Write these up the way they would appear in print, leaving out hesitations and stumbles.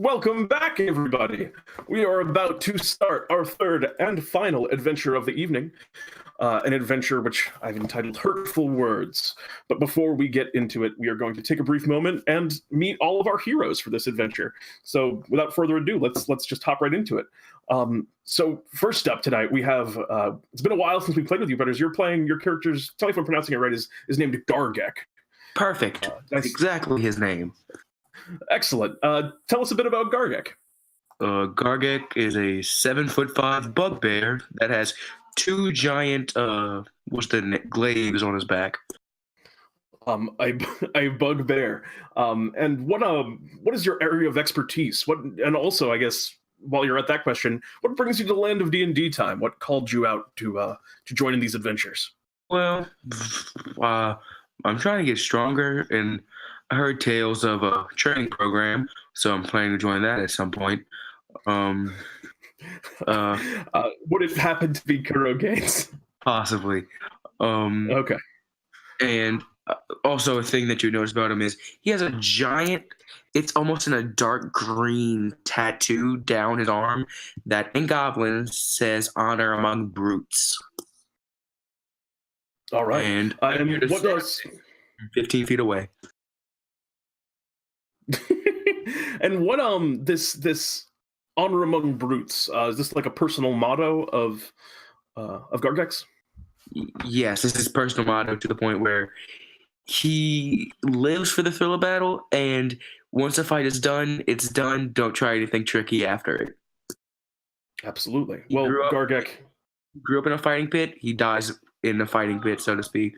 Welcome back, everybody. We are about to start our third and final adventure of the evening, an adventure which I've entitled Hurtful Words. But before we get into it, we are going to take a brief moment and meet all of our heroes for this adventure. So without further ado, let's just hop right into it. So first up tonight, we have, it's been a while since we played with you, but as you're playing, your character's, tell me if I'm pronouncing it right, is named Ghargek. Perfect. That's exactly his name. Excellent. Tell us a bit about Ghargek. Ghargek is a 7'5" bugbear that has two giant glaives on his back. A bugbear. And what is your area of expertise? And also, I guess, while you're at that question, what brings you to the land of DnDTime? What called you out to join in these adventures? Well, I'm trying to get stronger, and I heard tales of a training program, so I'm planning to join that at some point. Would it happen to be Kurogates? Possibly. Okay. And also a thing that you notice about him is he has a giant, it's almost in a dark green tattoo down his arm that in Goblin says honor among brutes. All right. And what does 15 feet away. And what this honor among brutes, is this like a personal motto of Ghargek's? Yes, this is his personal motto to the point where he lives for the thrill of battle, and once a fight is done, it's done. Don't try anything tricky after it. Absolutely. Well, Ghargek grew up in a fighting pit. He dies in a fighting pit, so to speak.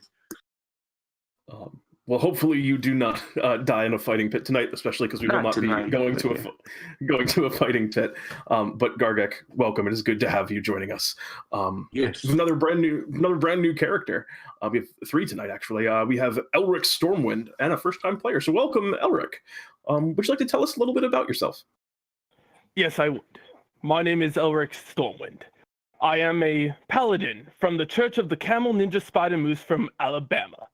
Well, hopefully you do not die in a fighting pit tonight, especially because we will not be going to a fighting pit. But Ghargek, welcome. It is good to have you joining us. Yes. Another brand new character. We have three tonight, actually. We have Elric Stormwind and a first-time player. So welcome, Elric. Would you like to tell us a little bit about yourself? Yes, I would. My name is Elric Stormwind. I am a Paladin from the Church of the Camel Ninja Spider Moose from Alabama,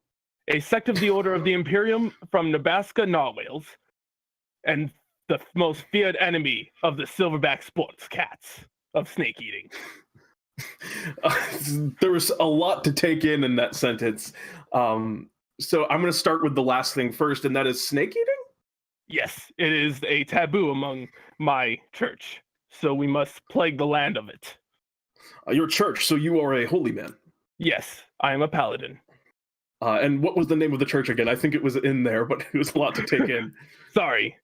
a sect of the Order of the Imperium from Nebraska Narwhals, and the most feared enemy of the silverback sports cats of snake eating. There was a lot to take in that sentence. So I'm going to start with the last thing first, and that is snake eating? Yes, it is a taboo among my church, so we must plague the land of it. Your church, so you are a holy man? Yes, I am a paladin. And what was the name of the church again? I think it was in there, but it was a lot to take in. Sorry.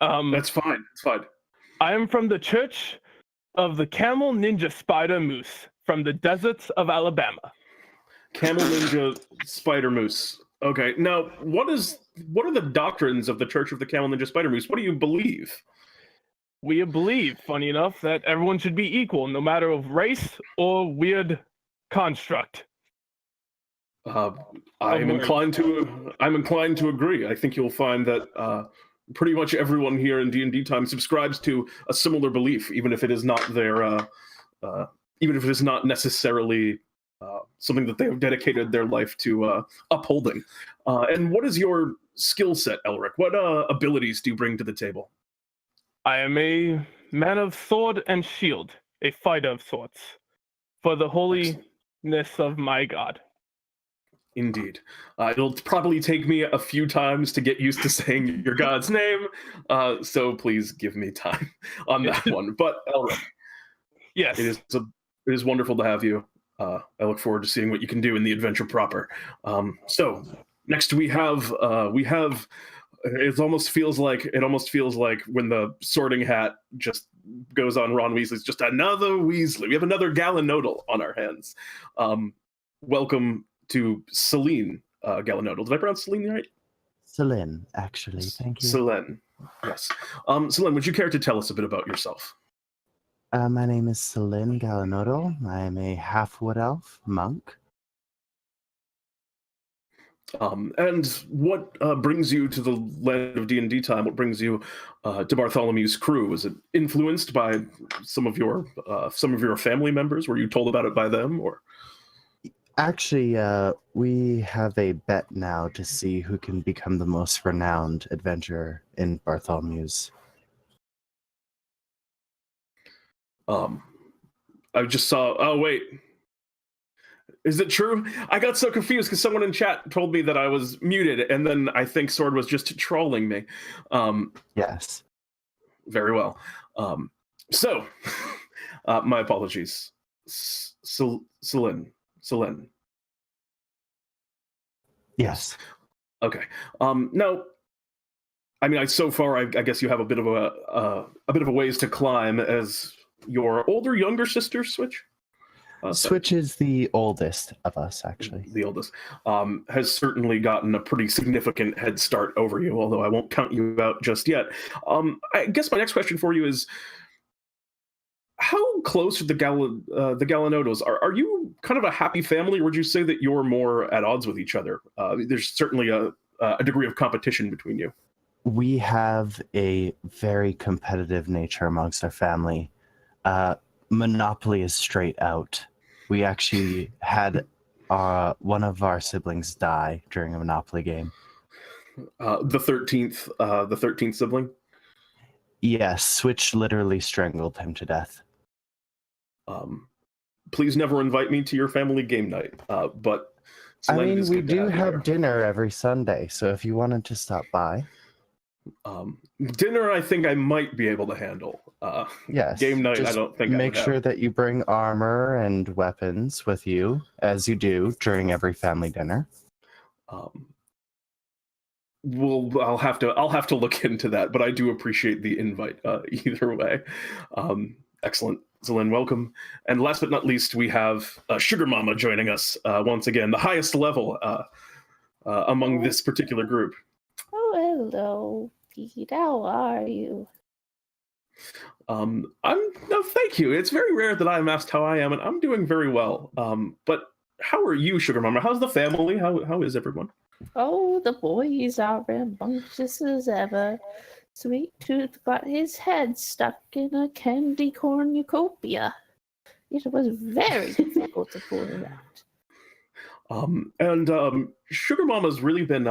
That's fine. It's fine. I am from the Church of the Camel Ninja Spider Moose from the deserts of Alabama. Camel Ninja Spider Moose. Okay. Now, what are the doctrines of the Church of the Camel Ninja Spider Moose? What do you believe? We believe, funny enough, that everyone should be equal, no matter of race or weird construct. I'm inclined to agree. I think you'll find that pretty much everyone here in DnDTime subscribes to a similar belief, even if it is not even if it is not necessarily something that they have dedicated their life to upholding. And what is your skill set, Elric? What abilities do you bring to the table? I am a man of sword and shield, a fighter of sorts, for the holiness of my god. Indeed. It'll probably take me a few times to get used to saying your god's name, so please give me time on that one. But Elric, yes, it is wonderful to have you. I look forward to seeing what you can do in the adventure proper. So next we have it almost feels like when the Sorting Hat just goes on Ron Weasley's just another Weasley. We have another Galanodel on our hands. Welcome to Celine Galanodel. Did I pronounce Celine right? Celine, actually. Thank you. Celine, yes. Celine, would you care to tell us a bit about yourself? My name is Celine Galanodel. I am a half-wood elf monk. And what brings you to the land of DnDTime? What brings you to Bartholomew's crew? Is it influenced by some of your family members? Were you told about it by them, or? Actually, we have a bet now to see who can become the most renowned adventurer in Bartholomew's. Um, I just saw. Oh wait, is it true? I got so confused because someone in chat told me that I was muted, and then I think Sword was just trolling me. Yes. Very well. So, my apologies. Celine. Yes. Okay. Now, I mean, so far, I guess you have a bit of a ways to climb as your older, younger sister Switch. Switch is the oldest of us, actually. The oldest, has certainly gotten a pretty significant head start over you, although I won't count you out just yet. I guess my next question for you is, how close are the Galanodels? Are you kind of a happy family, or would you say that you're more at odds with each other? There's certainly a degree of competition between you. We have a very competitive nature amongst our family. Monopoly is straight out. We actually had one of our siblings die during a Monopoly game. The 13th sibling? Yes, Switch literally strangled him to death. Please never invite me to your family game night. But I mean, we do have dinner every Sunday, so if you wanted to stop by. Dinner, I think I might be able to handle. Yes. Game night, I don't think I would make sure that you bring armor and weapons with you, as you do during every family dinner. I'll have to look into that, but I do appreciate the invite either way. Excellent. Celine, welcome. And last but not least, we have Sugarmama joining us once again, the highest level among this particular group. Oh, hello, Pete. How are you? Thank you. It's very rare that I'm asked how I am, and I'm doing very well. But how are you, Sugarmama? How's the family? How is everyone? Oh, the boys are rambunctious as ever. Sweet Tooth got his head stuck in a candy cornucopia. It was very difficult to pull it out. Sugarmama's really been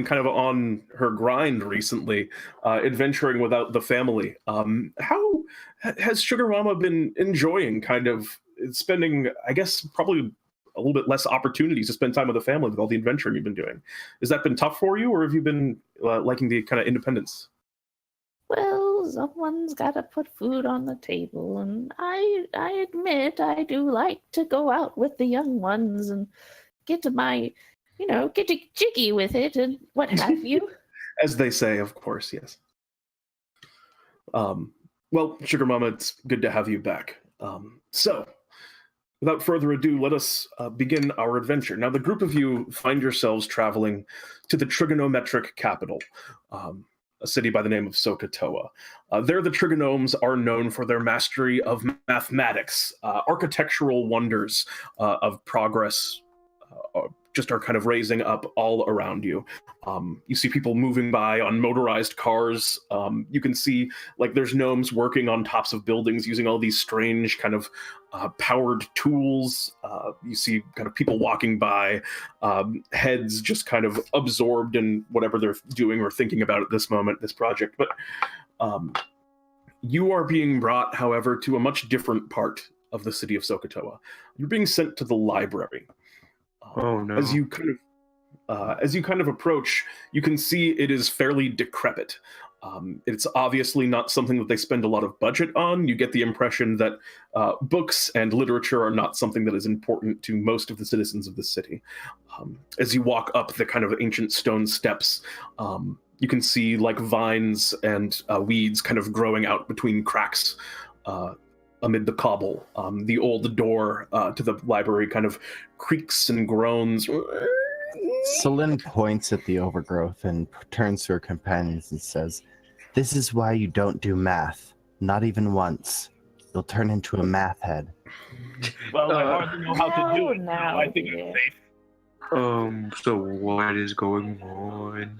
kind of on her grind recently, adventuring without the family. How has Sugarmama been enjoying kind of spending, I guess, probably a little bit less opportunities to spend time with the family with all the adventuring you've been doing? Has that been tough for you, or have you been liking the kind of independence? Well, someone's got to put food on the table, and I admit I do like to go out with the young ones and get jiggy with it and what have you. As they say, of course, yes. Well, Sugarmama, it's good to have you back. So, without further ado, let us begin our adventure. Now, the group of you find yourselves traveling to the trigonometric capital, a city by the name of Sohcahtoa. There, the trigonomes are known for their mastery of mathematics, architectural wonders of progress, just are kind of raising up all around you. You see people moving by on motorized cars. You can see there's gnomes working on tops of buildings using all these strange kind of powered tools. You see kind of people walking by, heads just kind of absorbed in whatever they're doing or thinking about at this moment, this project. But you are being brought, however, to a much different part of the city of Sohcahtoa. You're being sent to the library. Oh no! As you kind of approach, you can see it is fairly decrepit. It's obviously not something that they spend a lot of budget on. You get the impression that books and literature are not something that is important to most of the citizens of the city. As you walk up the kind of ancient stone steps, you can see vines and weeds kind of growing out between cracks amid the cobble. The old door to the library kind of creaks and groans. Celine points at the overgrowth and turns to her companions and says, "This is why you don't do math. Not even once. You'll turn into a math head." Well, I hardly know how to do it now. I think Yeah. I'm safe. So what is going on?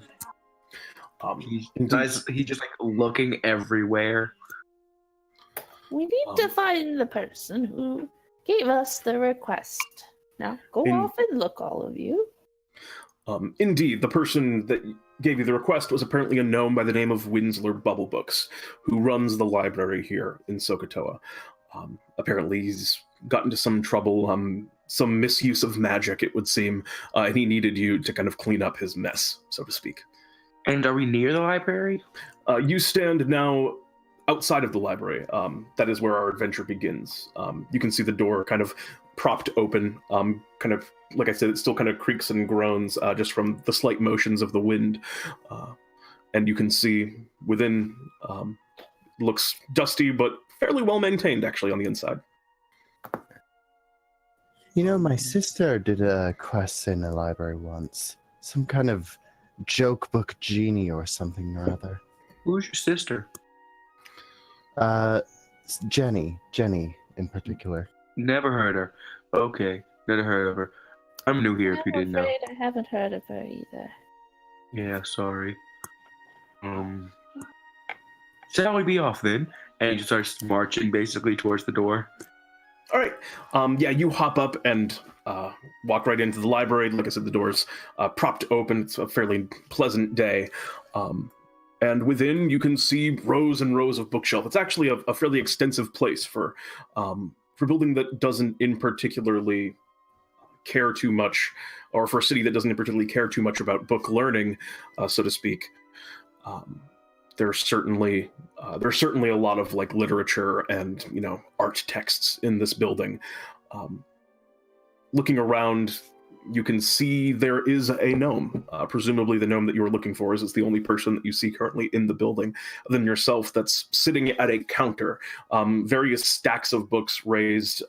He's just looking everywhere. We need to find the person who gave us the request. Now, go off and look, all of you. Indeed, the person that gave you the request was apparently a gnome by the name of Winzler Bubblebooks, who runs the library here in Sohcahtoa. Apparently, he's gotten into some trouble, some misuse of magic, it would seem, and he needed you to kind of clean up his mess, so to speak. And are we near the library? You stand now outside of the library. That is where our adventure begins. You can see the door kind of propped open, kind of, like I said, it still kind of creaks and groans just from the slight motions of the wind. And you can see within, looks dusty, but fairly well maintained, actually, on the inside. You know, my sister did a quest in the library once. Some kind of joke book genie or something or other. Who's your sister? Jenny in particular. Never heard her. Okay, never heard of her. I'm new here, if you didn't know. I'm afraid I haven't heard of her either. Yeah, sorry. Shall we be off then? And he just starts marching basically towards the door. All right. Yeah, you hop up and walk right into the library. Like I said, the door's propped open. It's a fairly pleasant day. And within, you can see rows and rows of bookshelves. It's actually a fairly extensive place for a building that doesn't in particularly care too much, or for a city that doesn't in particularly care too much about book learning, so to speak. There's certainly a lot of like literature and art texts in this building. Looking around, you can see there is a gnome. Presumably the gnome that you were looking for is the only person that you see currently in the building, other than yourself, that's sitting at a counter. Various stacks of books raised,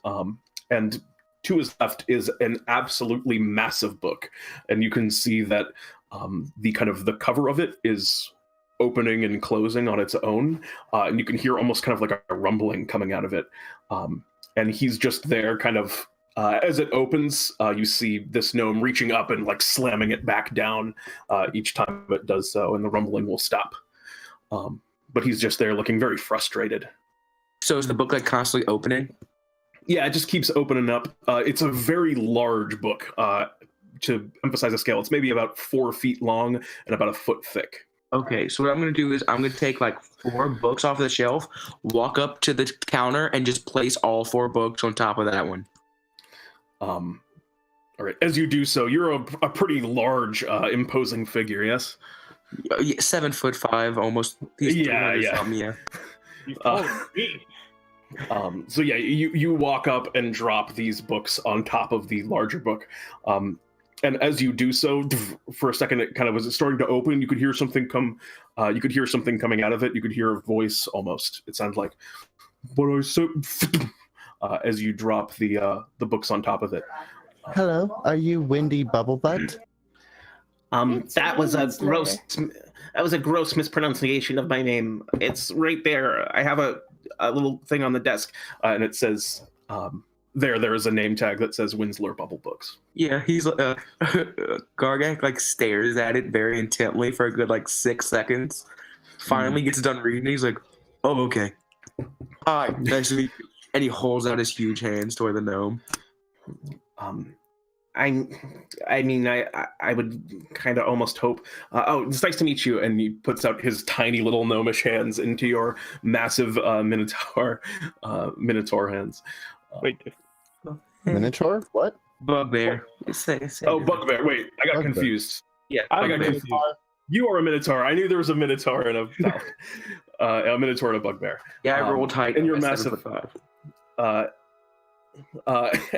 and to his left is an absolutely massive book. And you can see that the cover of it is opening and closing on its own, and you can hear almost kind of like a rumbling coming out of it. And he's just there kind of, as it opens, you see this gnome reaching up and like slamming it back down each time it does so, and the rumbling will stop. But he's just there looking very frustrated. So is the book like constantly opening? Yeah, it just keeps opening up. It's a very large book. To emphasize the scale, it's maybe about 4 feet long and about a foot thick. Okay, so what I'm going to do is I'm going to take like 4 books off the shelf, walk up to the counter, and just place all 4 books on top of that one. All right. As you do so, you're a pretty large, imposing figure. Yes. 7'5", almost. Yeah. So yeah, you walk up and drop these books on top of the larger book. And as you do so, for a second, it kind of was starting to open. You could hear something come. You could hear something coming out of it. You could hear a voice almost. It sounded like, "But I said," as you drop the books on top of it. Hello, are you Windy Bubblebutt? That was a gross mispronunciation of my name. It's right there. I have a little thing on the desk, and it says. There is a name tag that says Winzler Bubblebooks. Yeah, he's Ghargek like stares at it very intently for a good like 6 seconds. Finally gets done reading. He's like, "Oh, okay. Hi, nice to meet you." And he holds out his huge hands toward the gnome. I would kind of almost hope. It's nice to meet you. And he puts out his tiny little gnomish hands into your massive Minotaur hands. Wait. Minotaur? What? Bugbear. Bugbear. Wait, I got confused. Yeah, I got confused. You are a Minotaur. I knew there was a Minotaur and a Minotaur and a Bugbear. Yeah, I rolled tight. And your massive 5.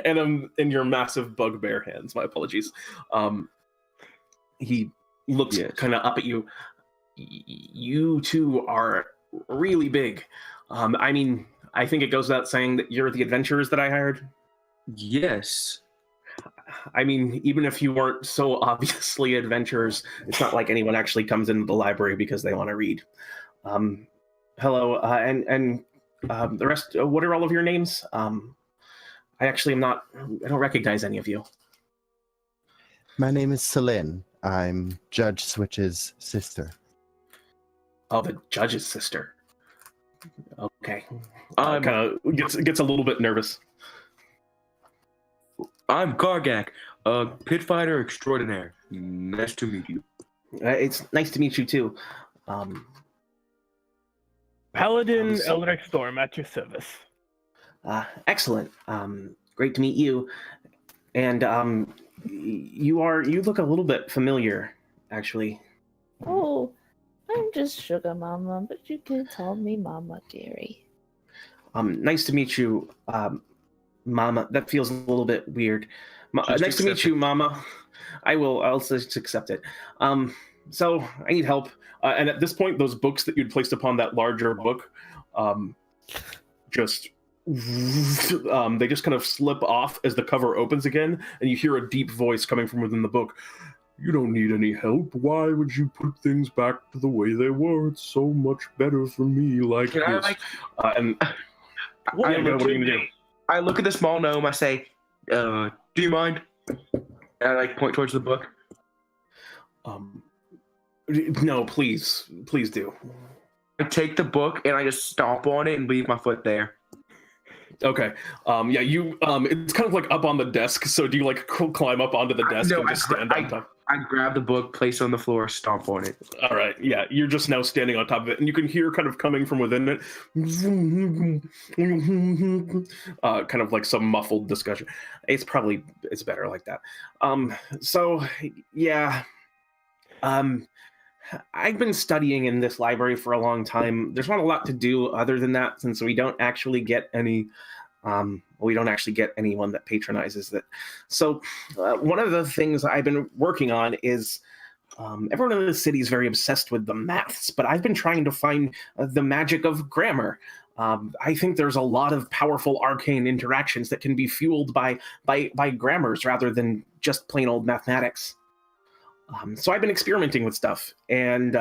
And in your massive Bugbear hands. My apologies. He looks kind of up at you. You two are really big. I think it goes without saying that you're the adventurers that I hired. Yes. Even if you weren't so obviously adventurers, it's not like anyone actually comes into the library because they want to read. Hello, and the rest, what are all of your names? I don't recognize any of you. My name is Celine. I'm Judge Switch's sister. Oh, the judge's sister. Okay. Kind of gets a little bit nervous. I'm Ghargek, a pit fighter extraordinaire. Nice to meet you. It's nice to meet you too. Paladin was- Elric Storm at your service. Excellent. Great to meet you. And you look a little bit familiar, actually. Oh, I'm just Sugarmama, but you can call me Mama, dearie. Nice to meet you, Mama. That feels a little bit weird. Just Nice to meet accept you, it. Mama. I'll just accept it. So I need help. And at this point, those books that you'd placed upon that larger book, just they just kind of slip off as the cover opens again, and you hear a deep voice coming from within the book. You don't need any help. Why would you put things back to the way they were? It's so much better for me like Can I, this. And what are you gonna do? I look at the small gnome. I say, "Do you mind?" And I point towards the book. No, please do. I take the book and I just stomp on it and leave my foot there. Okay. Yeah, you it's kind of like up on the desk, so do you like climb up onto the desk No, and just stand on top? I grab the book, place it on the floor, stomp on it. All right. Yeah, you're just now standing on top of it, and you can hear kind of coming from within it, kind of like some muffled discussion. It's better like that. So yeah. I've been studying in this library for a long time. There's not a lot to do other than that, since we don't actually get any. We don't actually get anyone that patronizes it. So one of the things I've been working on is everyone in the city is very obsessed with the maths, but I've been trying to find the magic of grammar. I think there's a lot of powerful arcane interactions that can be fueled by grammars rather than just plain old mathematics. So I've been experimenting with stuff, and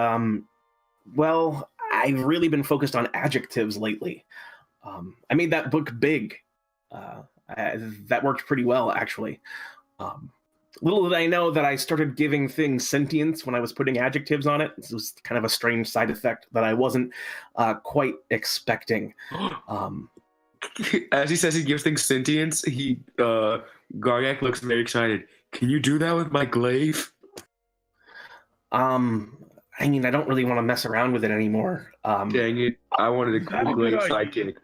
well, I've really been focused on adjectives lately. I made that book big. That worked pretty well, actually. Little did I know that I started giving things sentience when I was putting adjectives on it. This was kind of a strange side effect that I wasn't quite expecting. As he says he gives things sentience, Ghargek looks very excited. Can you do that with my glaive? I mean, I don't really want to mess around with it anymore. Dang it. I wanted a cool glaive sidekick.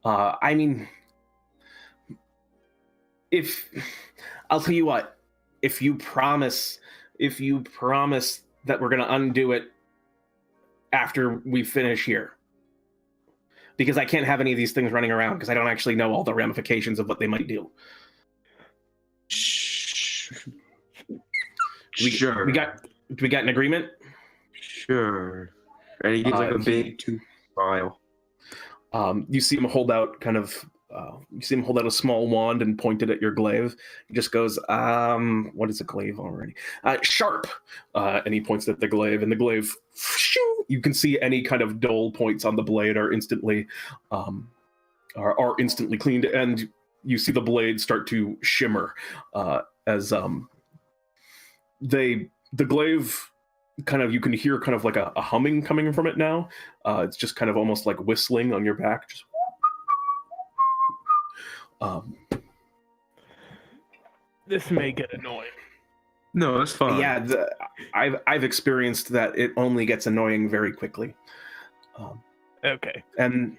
I mean, I'll tell you what, if you promise that we're going to undo it after we finish here, because I can't have any of these things running around because I don't actually know all the ramifications of what they might do. Sure. Do we got an agreement? Sure. And he gives like a big smile. You see him hold out a small wand and point it at your glaive. He just goes, what is a glaive already? Sharp. And he points at the glaive, and the glaive, you can see any kind of dull points on the blade are instantly cleaned, and you see the blade start to shimmer as the glaive kind of, you can hear kind of like a humming coming from it now. It's just kind of almost like whistling on your back. Just This may get annoying. No, that's fine. Yeah, I've experienced that it only gets annoying very quickly. Okay. And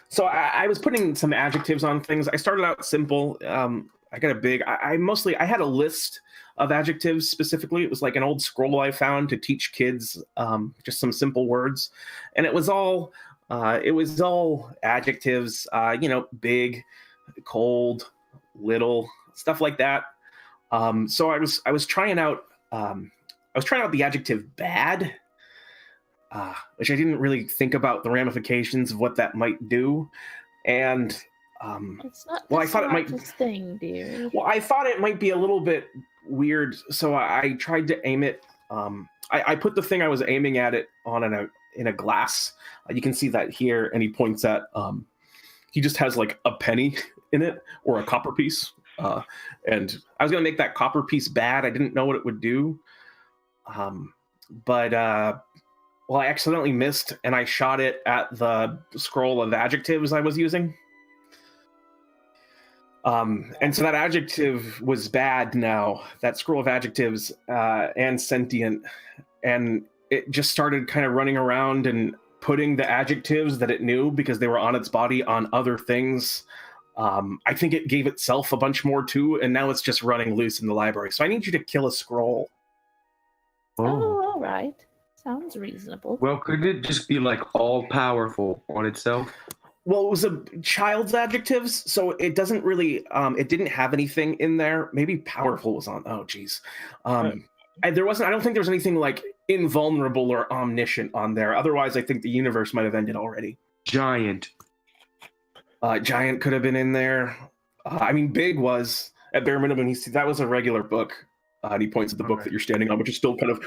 so I was putting some adjectives on things. I started out simple. I got a big. I had a list of adjectives specifically. It was like an old scroll I found to teach kids just some simple words, and it was all adjectives. Big, cold, little, stuff like that. So I was trying out the adjective bad, which I didn't really think about the ramifications of what that might do, and It's not well, I thought it might thing, dearie. well, I thought it might be a little bit weird, so I tried to aim it. I put the thing I was aiming at it on in a glass. You can see that here, and he points at. He just has like a penny in it or a copper piece, and I was gonna make that copper piece bad. I didn't know what it would do, but I accidentally missed, and I shot it at the scroll of adjectives I was using. And so that adjective was bad now, that scroll of adjectives, and sentient. And it just started kind of running around and putting the adjectives that it knew because they were on its body on other things. I think it gave itself a bunch more too, and now it's just running loose in the library. So I need you to kill a scroll. Oh, all right. Sounds reasonable. Well, could it just be like all powerful on itself? Well, it was a child's adjectives, so it doesn't really. It didn't have anything in there. Maybe powerful was on. Oh, geez. There wasn't. I don't think there was anything like invulnerable or omniscient on there. Otherwise, I think the universe might have ended already. Giant. Giant could have been in there. I mean, big was at bare minimum. That was a regular book. And he points at the book that you're standing on, which is still kind of.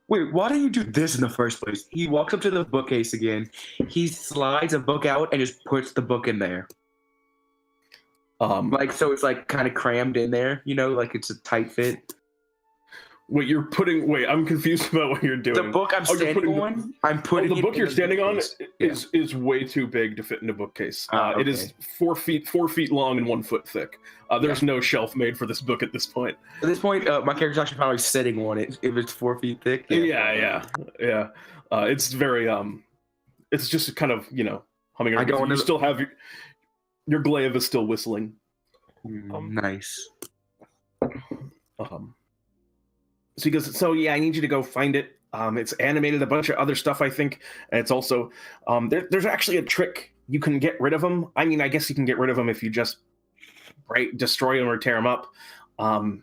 Wait, why don't you do this in the first place? He walks up to the bookcase again. He slides a book out and just puts the book in there. Like, so it's like kind of crammed in there, you know, like it's a tight fit. Wait, I'm confused about what you're doing. The book I'm standing on, I'm putting the book you're standing on bookcase. is way too big to fit in a bookcase. Okay. It is 4 feet long and 1 foot thick. There's no shelf made for this book at this point. At this point, my character's actually probably sitting on it if it's 4 feet thick. Yeah. It's very it's just kind of, humming around. You still have your glaive is still whistling. Nice. So he goes, I need you to go find it. It's animated a bunch of other stuff, I think. And it's also, there's actually a trick. You can get rid of them. I mean, I guess you can get rid of them if you just destroy them or tear them up. And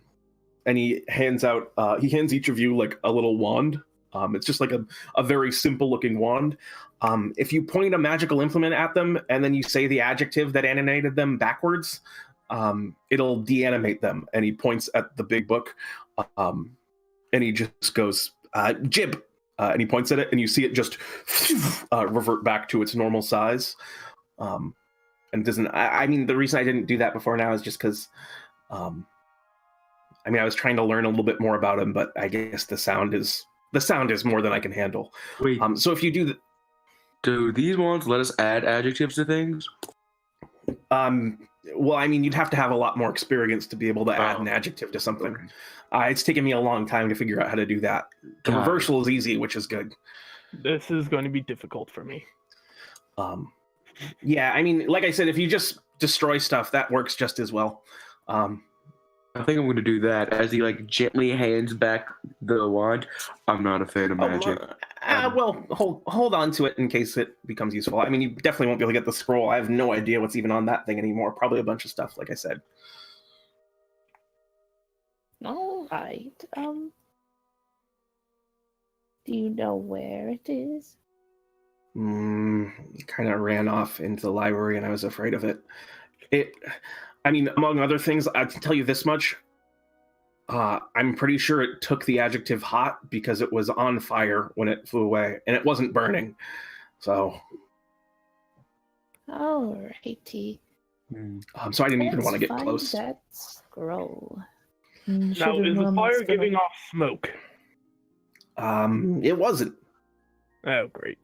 he hands each of you like a little wand. It's just like a very simple looking wand. If you point a magical implement at them and then you say the adjective that animated them backwards, it'll deanimate them. And he points at the big book. And he just goes, jib. And he points at it, and you see it just revert back to its normal size. And it doesn't. I mean, the reason I didn't do that before now is just because, I was trying to learn a little bit more about him, but I guess the sound is more than I can handle. Wait. So if you do these ones let us add adjectives to things? Well, I mean, you'd have to have a lot more experience to be able to add an adjective to something. It's taken me a long time to figure out how to do that. The reversal is easy, which is good. This is going to be difficult for me. Yeah, I mean, like I said, if you just destroy stuff, that works just as well. I think I'm going to do that as he like gently hands back the wand. I'm not a fan of magic. Well, hold on to it in case it becomes useful. I mean, you definitely won't be able to get the scroll. I have no idea what's even on that thing anymore. Probably a bunch of stuff, like I said. All right. Do you know where it is? Kind of ran off into the library, and I was afraid of it. Among other things, I can tell you this much. I'm pretty sure it took the adjective hot because it was on fire when it flew away, and it wasn't burning. So. Alrighty. So I didn't even want to get close. That scroll. Now, is the fire giving off smoke? It wasn't. Oh, great.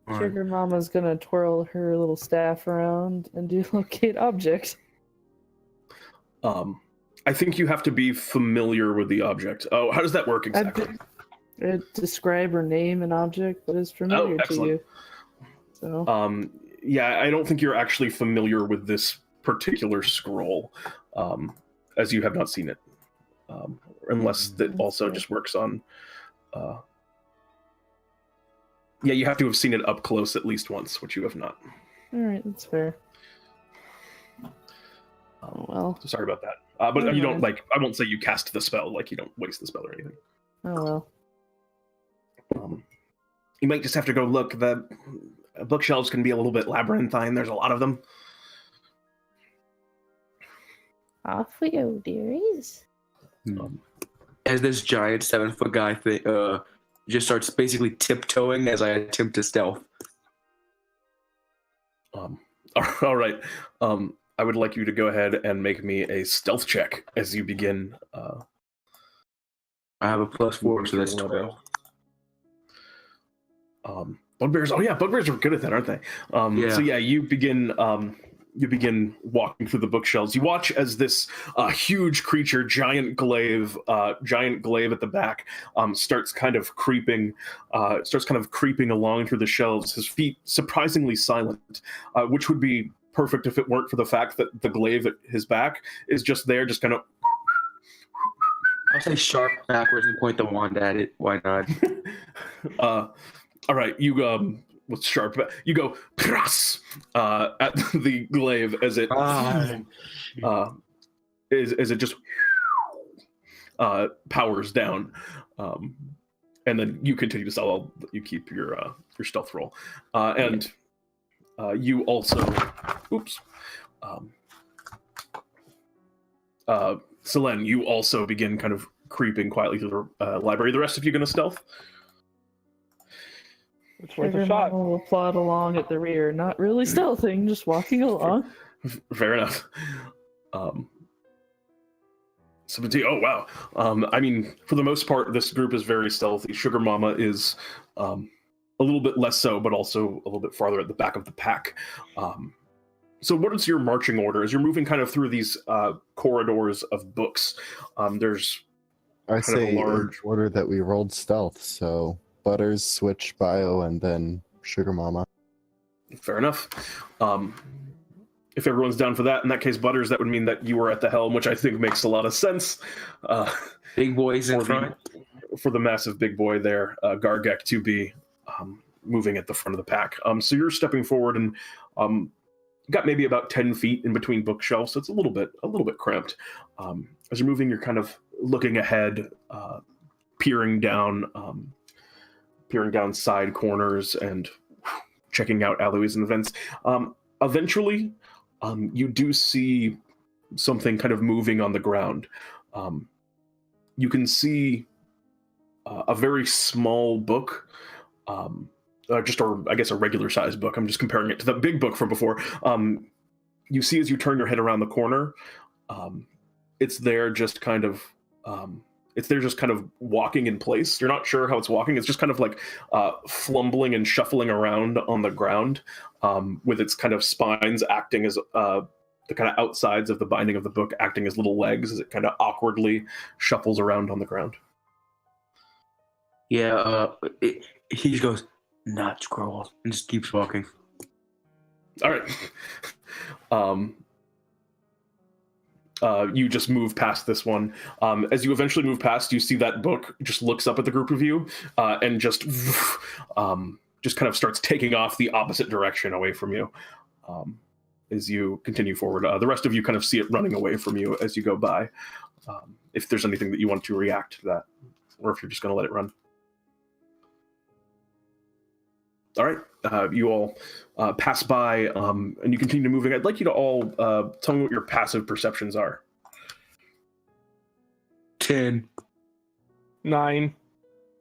Sugarmama's gonna twirl her little staff around and do locate object. I think you have to be familiar with the object. Oh, how does that work exactly? Describe or name an object that is familiar to you. So. Yeah, I don't think you're actually familiar with this particular scroll, as you have not seen it, unless that also just works on. Yeah, you have to have seen it up close at least once, which you have not. All right, that's fair. Well. So sorry about that. But you don't I won't say you cast the spell, you don't waste the spell or anything. Oh well. You might just have to go look. The bookshelves can be a little bit labyrinthine. There's a lot of them. Off we go, dearies. As this giant 7-foot guy just starts basically tiptoeing as I attempt to stealth. All right. I would like you to go ahead and make me a stealth check as you begin. I have a +4, so that's 12. Bugbears. Oh yeah, bugbears are good at that, aren't they? Yeah. So yeah, you begin you begin walking through the bookshelves. You watch as this huge creature, giant glaive at the back, starts kind of creeping along through the shelves. His feet surprisingly silent, which would be perfect if it weren't for the fact that the glaive at his back is just there, just kind of. I'll say sharp backwards and point the wand at it. Why not? All right, you with sharp, you go pras at the glaive as it as it just powers down, and then you continue to sell. You keep your stealth roll, and you also, Celine, you also begin kind of creeping quietly through the library. The rest of you going to stealth? It's worth a shot. Will plod along at the rear, not really stealthing, just walking along. Fair enough. Oh wow. I mean, for the most part, this group is very stealthy. Sugarmama is a little bit less so, but also a little bit farther at the back of the pack. So what is your marching order? As you're moving kind of through these corridors of books, there's I say a large in order that we rolled stealth, so Butters, Switch, Bio, and then Sugarmama. Fair enough. If everyone's down for that, in that case, Butters, that would mean that you were at the helm, which I think makes a lot of sense. Big boys in front. For the massive big boy there, Ghargek to be moving at the front of the pack. So you're stepping forward and got maybe about 10 feet in between bookshelves, so it's a little bit cramped. As you're moving, you're kind of looking ahead, peering down side corners and checking out alleyways and vents. Eventually, you do see something kind of moving on the ground. You can see a very small book, I guess a regular sized book. I'm just comparing it to the big book from before. You see as you turn your head around the corner, it's there just kind of walking in place. You're not sure how it's walking. It's just kind of like flumbling and shuffling around on the ground, with its kind of spines acting as the kind of outsides of the binding of the book acting as little legs as it kind of awkwardly shuffles around on the ground. Yeah, he just goes, "Not scrolls," and just keeps walking. All right. You just move past this one. As you eventually move past, you see that book just looks up at the group of you and just kind of starts taking off the opposite direction away from you as you continue forward. The rest of you kind of see it running away from you as you go by. If there's anything that you want to react to that, or if you're just going to let it run. All right, you all pass by, and you continue moving. I'd like you to all tell me what your passive perceptions are. 10. 9.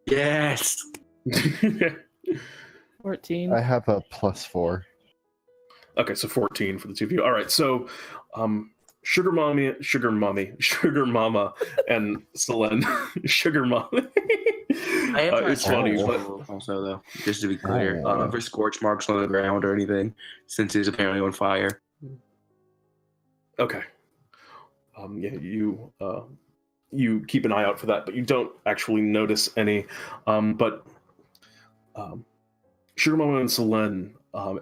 Yes. 14. I have a +4. Okay, so 14 for the two of you. All right, so Sugarmama, and Celine. Sugarmama. I have it's funny, but also though, just to be clear, for scorch marks on the ground or anything, since it's apparently on fire. okay. Yeah, you keep an eye out for that, but you don't actually notice any. But Sugarmama and Celine,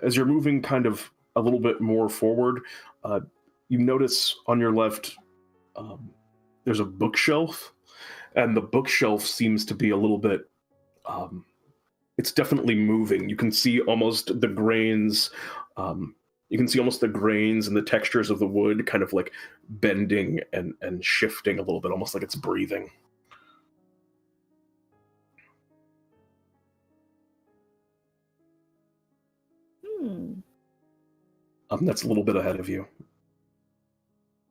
as you're moving kind of a little bit more forward, you notice on your left there's a bookshelf, and the bookshelf seems to be a little bit it's definitely moving. You can see almost the grains and the textures of the wood kind of like bending and shifting a little bit, almost like it's breathing. That's a little bit ahead of you.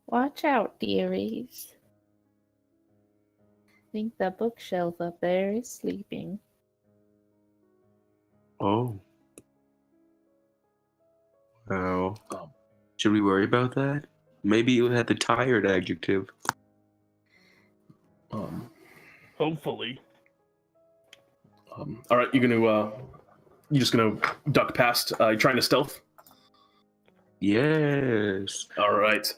Watch out, dearies. I think the bookshelf up there is sleeping. Oh. Oh. Should we worry about that? Maybe it had the tired adjective. Hopefully. All right, you just gonna duck past? You trying to stealth? Yes. All right.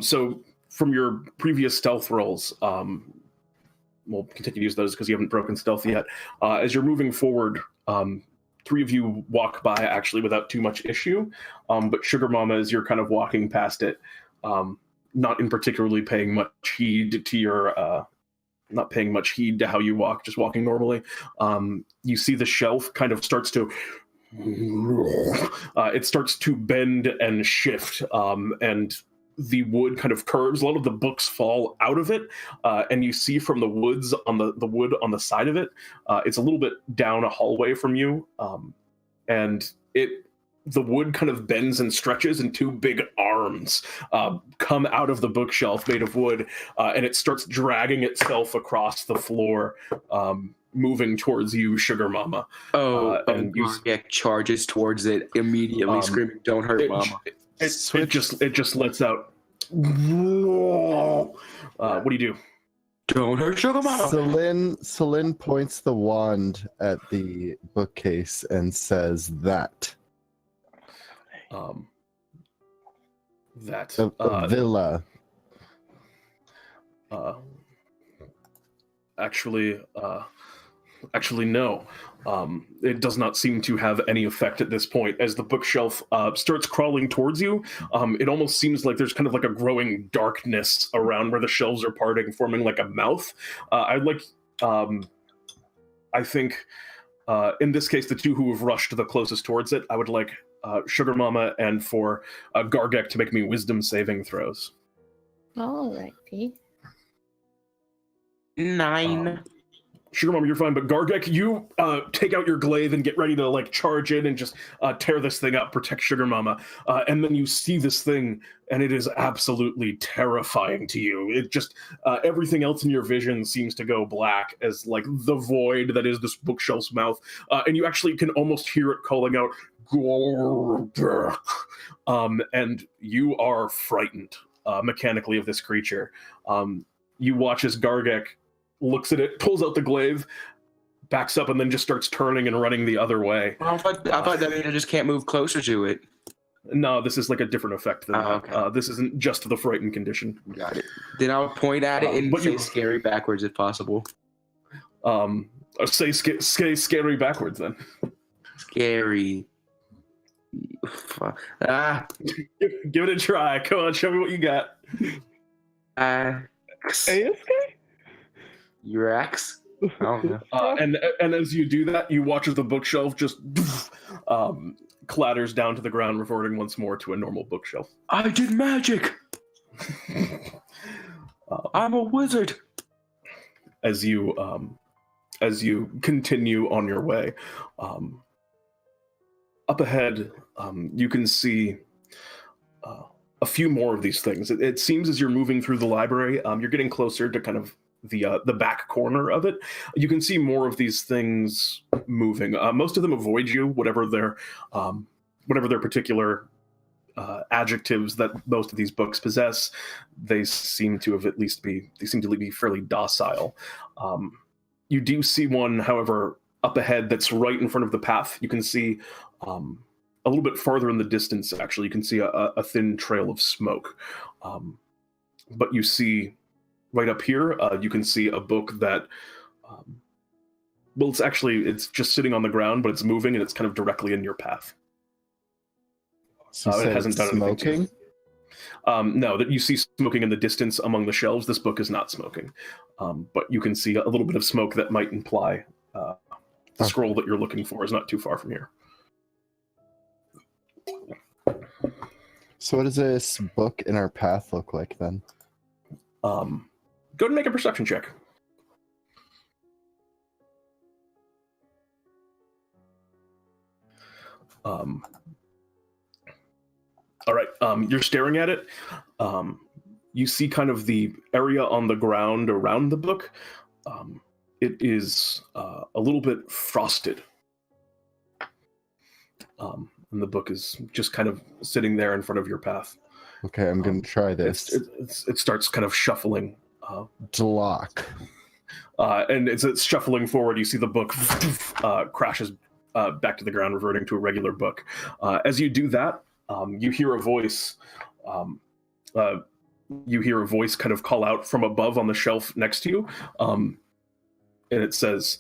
So from your previous stealth rolls, we'll continue to use those because you haven't broken stealth yet. As you're moving forward, three of you walk by actually without too much issue. But Sugarmama, as you're kind of walking past it, not in particularly paying much heed to your, not paying much heed to how you walk, just walking normally. You see the shelf kind of starts to, it starts to bend and shift, and the wood kind of curves. A lot of the books fall out of it, and you see from the woods on the wood on the side of it, it's a little bit down a hallway from you, and the wood kind of bends and stretches, and two big arms come out of the bookshelf made of wood, and it starts dragging itself across the floor, moving towards you, Sugarmama. And Ghargek charges towards it immediately, screaming, "Don't hurt Mama!" It just lets out. What do you do? Don't hurt Sugarmama. Celine points the wand at the bookcase and says that. A villa. Actually, no. It does not seem to have any effect at this point. As the bookshelf starts crawling towards you, it almost seems like there's kind of like a growing darkness around where the shelves are parting, forming like a mouth. I think, in this case, the two who have rushed the closest towards it, I would like Sugarmama and for Ghargek to make me wisdom saving throws. Alrighty. 9. Sugarmama, you're fine, but Ghargek, you take out your glaive and get ready to like charge in and just tear this thing up, protect Sugarmama, and then you see this thing, and it is absolutely terrifying to you. It just everything else in your vision seems to go black as like the void that is this bookshelf's mouth, and you actually can almost hear it calling out, Ghargek, and you are frightened mechanically of this creature. You watch as Ghargek looks at it, pulls out the glaive, backs up, and then just starts turning and running the other way. I thought that meant I just can't move closer to it. No, this is like a different effect than that. Okay. This isn't just the frightened condition. Got it. Then I'll point at it and say scary backwards if possible. Say scary backwards then. Scary. Give it a try. Come on, show me what you got. ASK? Urax? I don't know. And as you do that, you watch as the bookshelf just clatters down to the ground, reverting once more to a normal bookshelf. I did magic! I'm a wizard! As you continue on your way, up ahead, you can see a few more of these things. It seems as you're moving through the library, you're getting closer to kind of the back corner of it. You can see more of these things moving. Most of them avoid you, whatever their particular adjectives that most of these books possess. They seem to be fairly docile. You do see one, however, up ahead that's right in front of the path. You can see a little bit farther in the distance, actually, you can see a thin trail of smoke. But you see right up here, you can see a book that, it's just sitting on the ground, but it's moving and it's kind of directly in your path. So it hasn't done smoking? anything to you. No, that you see smoking in the distance among the shelves. This book is not smoking. But you can see a little bit of smoke that might imply the scroll that you're looking for is not too far from here. So what does this book in our path look like then? Go ahead and make a perception check. All right, you're staring at it. You see kind of the area on the ground around the book. It is a little bit frosted. And the book is just kind of sitting there in front of your path. Okay, I'm going to try this. It starts kind of shuffling. Block. And it's shuffling forward. You see the book crashes back to the ground, reverting to a regular book. As you do that, you hear a voice. You hear a voice kind of call out from above on the shelf next to you, and it says,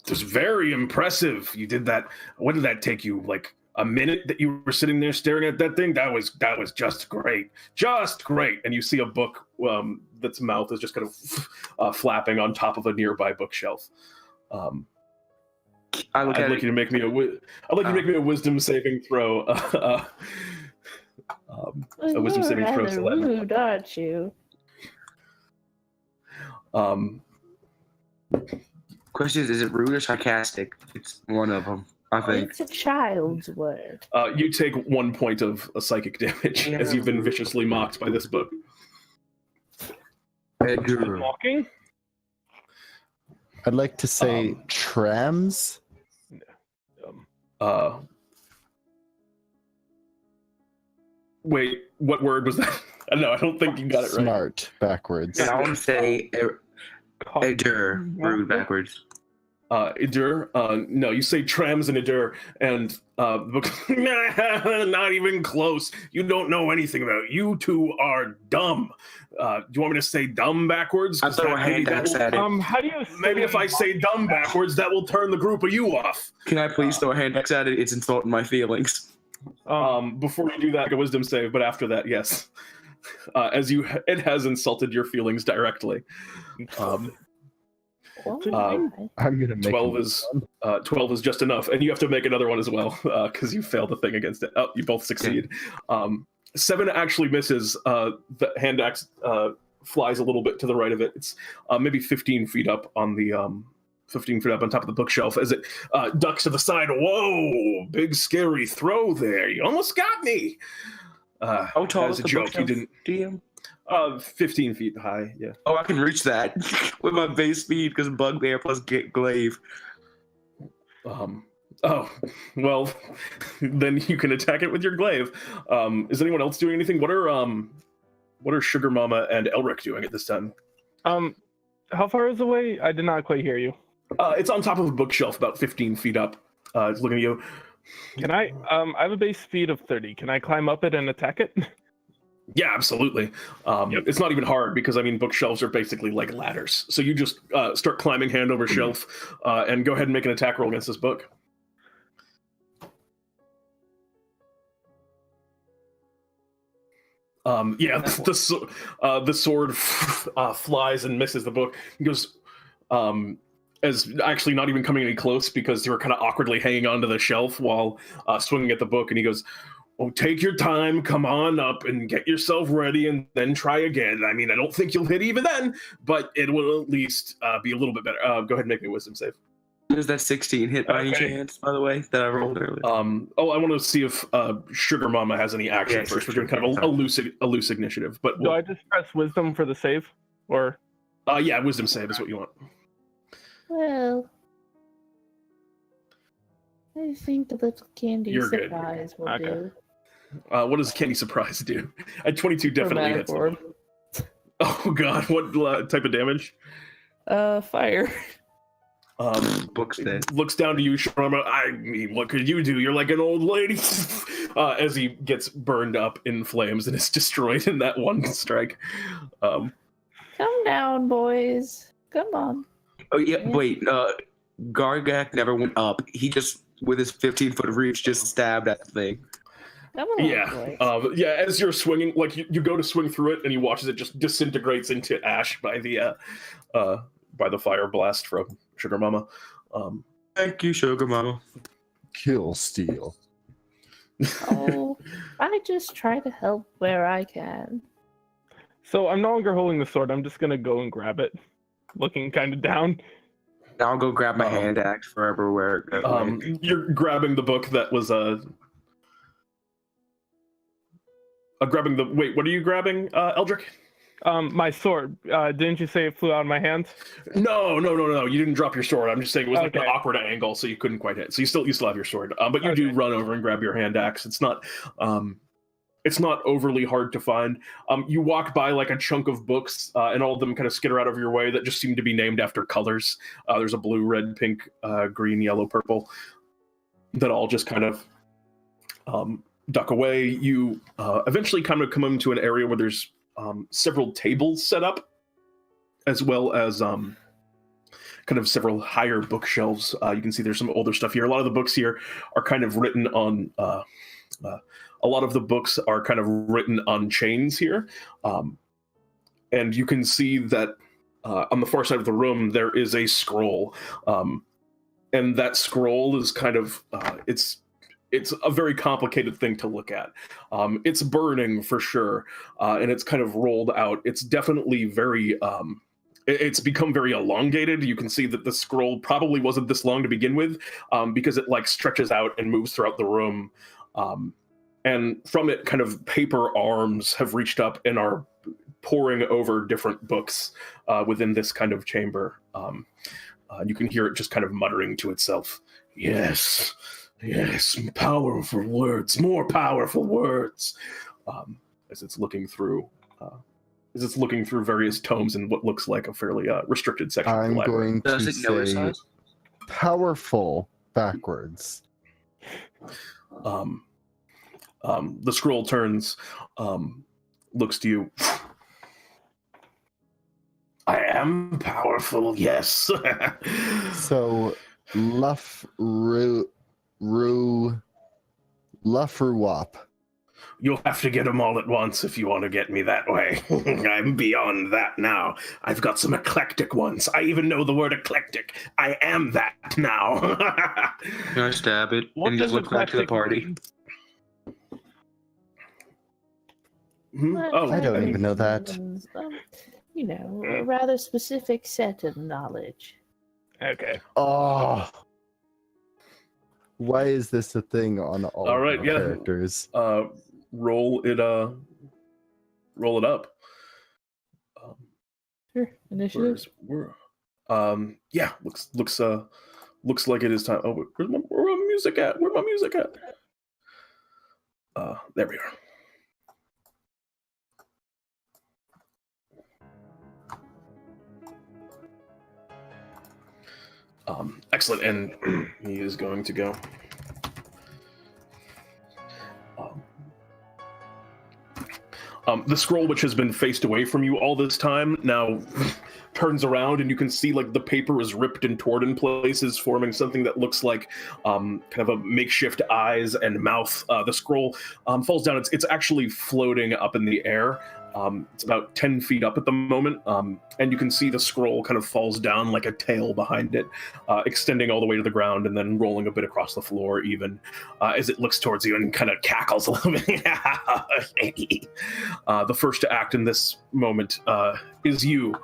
"This is very impressive. You did that. What did that take you? Like a minute that you were sitting there staring at that thing? That was just great, just great." And you see a book that's mouth is just kind of flapping on top of a nearby bookshelf. I'd like you to make me a wisdom saving throw. A wisdom saving throw. You're rather rude, aren't you? Question is it rude or sarcastic? It's one of them, I think. It's a child's word. You take 1 point of psychic damage as you've been viciously mocked by this book. Walking? I'd like to say trams. Wait, what word was that? No, I don't think you got it right. Smart backwards. Yeah, I want to say Edur, rude backwards. Edur? No, you say trams and Edur, and the book, not even close. You don't know anything about it. You two are dumb. Do you want me to say dumb backwards? I throw a hand axe at it. How do you Maybe if I say dumb backwards, that will turn the group of you off. Can I please throw a hand axe at it? It's insulting my feelings. Before you do that, a wisdom save, but after that, yes. It has insulted your feelings directly. I'm gonna make 12 is just enough, and you have to make another one as well because you failed the thing against it. Oh, you both succeed. 7 actually misses. The hand axe flies a little bit to the right of it. It's maybe 15 feet up on the 15 feet up on top of the bookshelf as it ducks to the side. Whoa, big scary throw there. You almost got me. How tall is a the joke? bookshelf, You didn't. DM? 15 feet high. Yeah. Oh, I can reach that with my base speed because Bugbear plus glaive. Oh, well, then you can attack it with your glaive. Is anyone else doing anything? What are Sugarmama and Elric doing at this time? How far is it away? I did not quite hear you. It's on top of a bookshelf, about 15 feet up. It's looking at you. Can I have a base speed of 30. Can I climb up it and attack it? Yeah, absolutely. It's not even hard because, I mean, bookshelves are basically like ladders. So you just start climbing hand over shelf and go ahead and make an attack roll against this book. The sword flies and misses the book. He goes, as actually not even coming any close because you were kind of awkwardly hanging onto the shelf while swinging at the book. And he goes, "Oh, take your time, come on up and get yourself ready and then try again. I mean, I don't think you'll hit even then, but it will at least be a little bit better." Go ahead and make me a wisdom save. Does that 16 hit by any chance, by the way, that I rolled earlier? I want to see if Sugarmama has any action first. We're doing kind of a loose initiative. But Do I just press wisdom for the save? Or yeah, wisdom save is what you want. Well, I think a little candy You're good. surprise will Okay. do. What does Candy Surprise do? At 22 definitely hits. Orb. Oh god, what type of damage? Fire. Books then. Looks down to you, Sharma. I mean, what could you do? You're like an old lady. As he gets burned up in flames and is destroyed in that one strike. Come down, boys. Come on. Oh yeah, wait. Ghargek never went up. He just, with his 15-foot reach, just stabbed at the thing. Come on, Yeah, boys. as you're swinging, like you go to swing through it, and he watches it just disintegrates into ash by the fire blast from Sugarmama. Thank you, Sugarmama. Kill steal. Oh, I just try to help where I can. so I'm no longer holding the sword. I'm just gonna go and grab it, looking kind of down. I'll go grab my hand axe forever where it goes. You're grabbing the book that was grabbing the. Wait, what are you grabbing, Eldrick? My sword. Didn't you say it flew out of my hand? No. You didn't drop your sword. I'm just saying it was like an Okay. awkward angle, so you couldn't quite hit. So you still have your sword, but you do run over and grab your hand axe. It's not overly hard to find. You walk by like a chunk of books, and all of them kind of skitter out of your way that just seem to be named after colors. There's a blue, red, pink, green, yellow, purple that all just kind of duck away. You eventually kind of come into an area where there's several tables set up, as well as kind of several higher bookshelves. You can see there's some older stuff here. A lot of the books here are kind of written on. A lot of the books are kind of written on chains here, and you can see that on the far side of the room there is a scroll, and that scroll is kind of it's a very complicated thing to look at. It's burning for sure, and it's kind of rolled out. It's definitely very. It's become very elongated. You can see that the scroll probably wasn't this long to begin with, because it like stretches out and moves throughout the room. And from it, kind of paper arms have reached up and are pouring over different books within this kind of chamber. You can hear it just kind of muttering to itself. Yes, powerful words, more powerful words. As it's looking through various tomes in what looks like a fairly restricted section of the I'm library. going to Does it know its say size? powerful backwards. The scroll turns, looks to you. I am powerful, yes. So, Luffruwap. You'll have to get them all at once if you want to get me that way. I'm beyond that now. I've got some eclectic ones. I even know the word eclectic. I am that now. Can I stab it What and does just look back to the eclectic party? mean? Oh, I don't even know that. A rather specific set of knowledge. Okay. Oh. Why is this a thing on all right, of yeah. our characters? roll it up. Sure. Initiative. Yeah, looks like it is time. Oh, where's my music at? Where's my music at? There we are. Excellent, and he is going to go. The scroll, which has been faced away from you all this time, now turns around, and you can see like the paper is ripped and torn in places, forming something that looks like kind of a makeshift eyes and mouth. The scroll falls down. It's actually floating up in the air. It's about 10 feet up at the moment, and you can see the scroll kind of falls down like a tail behind it, extending all the way to the ground and then rolling a bit across the floor even as it looks towards you and kind of cackles a little bit. The first to act in this moment is you,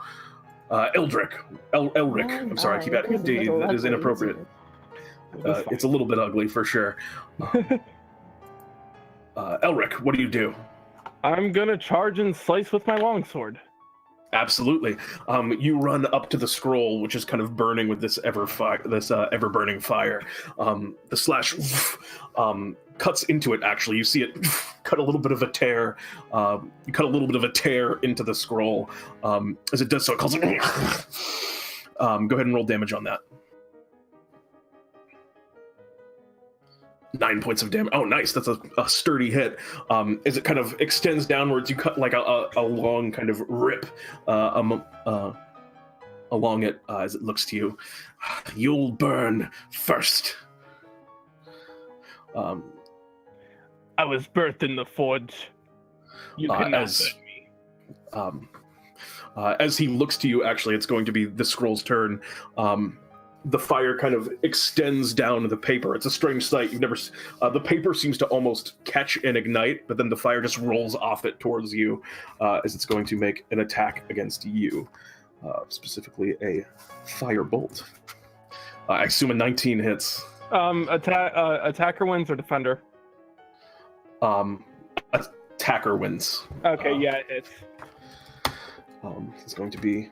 Elric. Elric. I'm sorry, I keep adding a D. That is inappropriate. It's a little bit ugly for sure. Elric, what do you do? I'm gonna charge and slice with my longsword. Absolutely. You run up to the scroll, which is kind of burning with this ever-burning fire. The slash cuts into it. Actually, you see it cut a little bit of a tear. You cut a little bit of a tear into the scroll. As it does so, it calls. Go ahead and roll damage on that. 9 points of damage. Oh, nice. That's a sturdy hit. As it kind of extends downwards, you cut like a long kind of rip along it as it looks to you. You'll burn first. I was birthed in the forge. You cannot burn me. As he looks to you, actually, it's going to be the scroll's turn. The fire kind of extends down the paper. It's a strange sight. You've never. The paper seems to almost catch and ignite, but then the fire just rolls off it towards you, as it's going to make an attack against you, specifically a fire bolt. I assume a 19 hits. Attacker wins or defender? Attacker wins. Okay, yeah, it's. It's going to be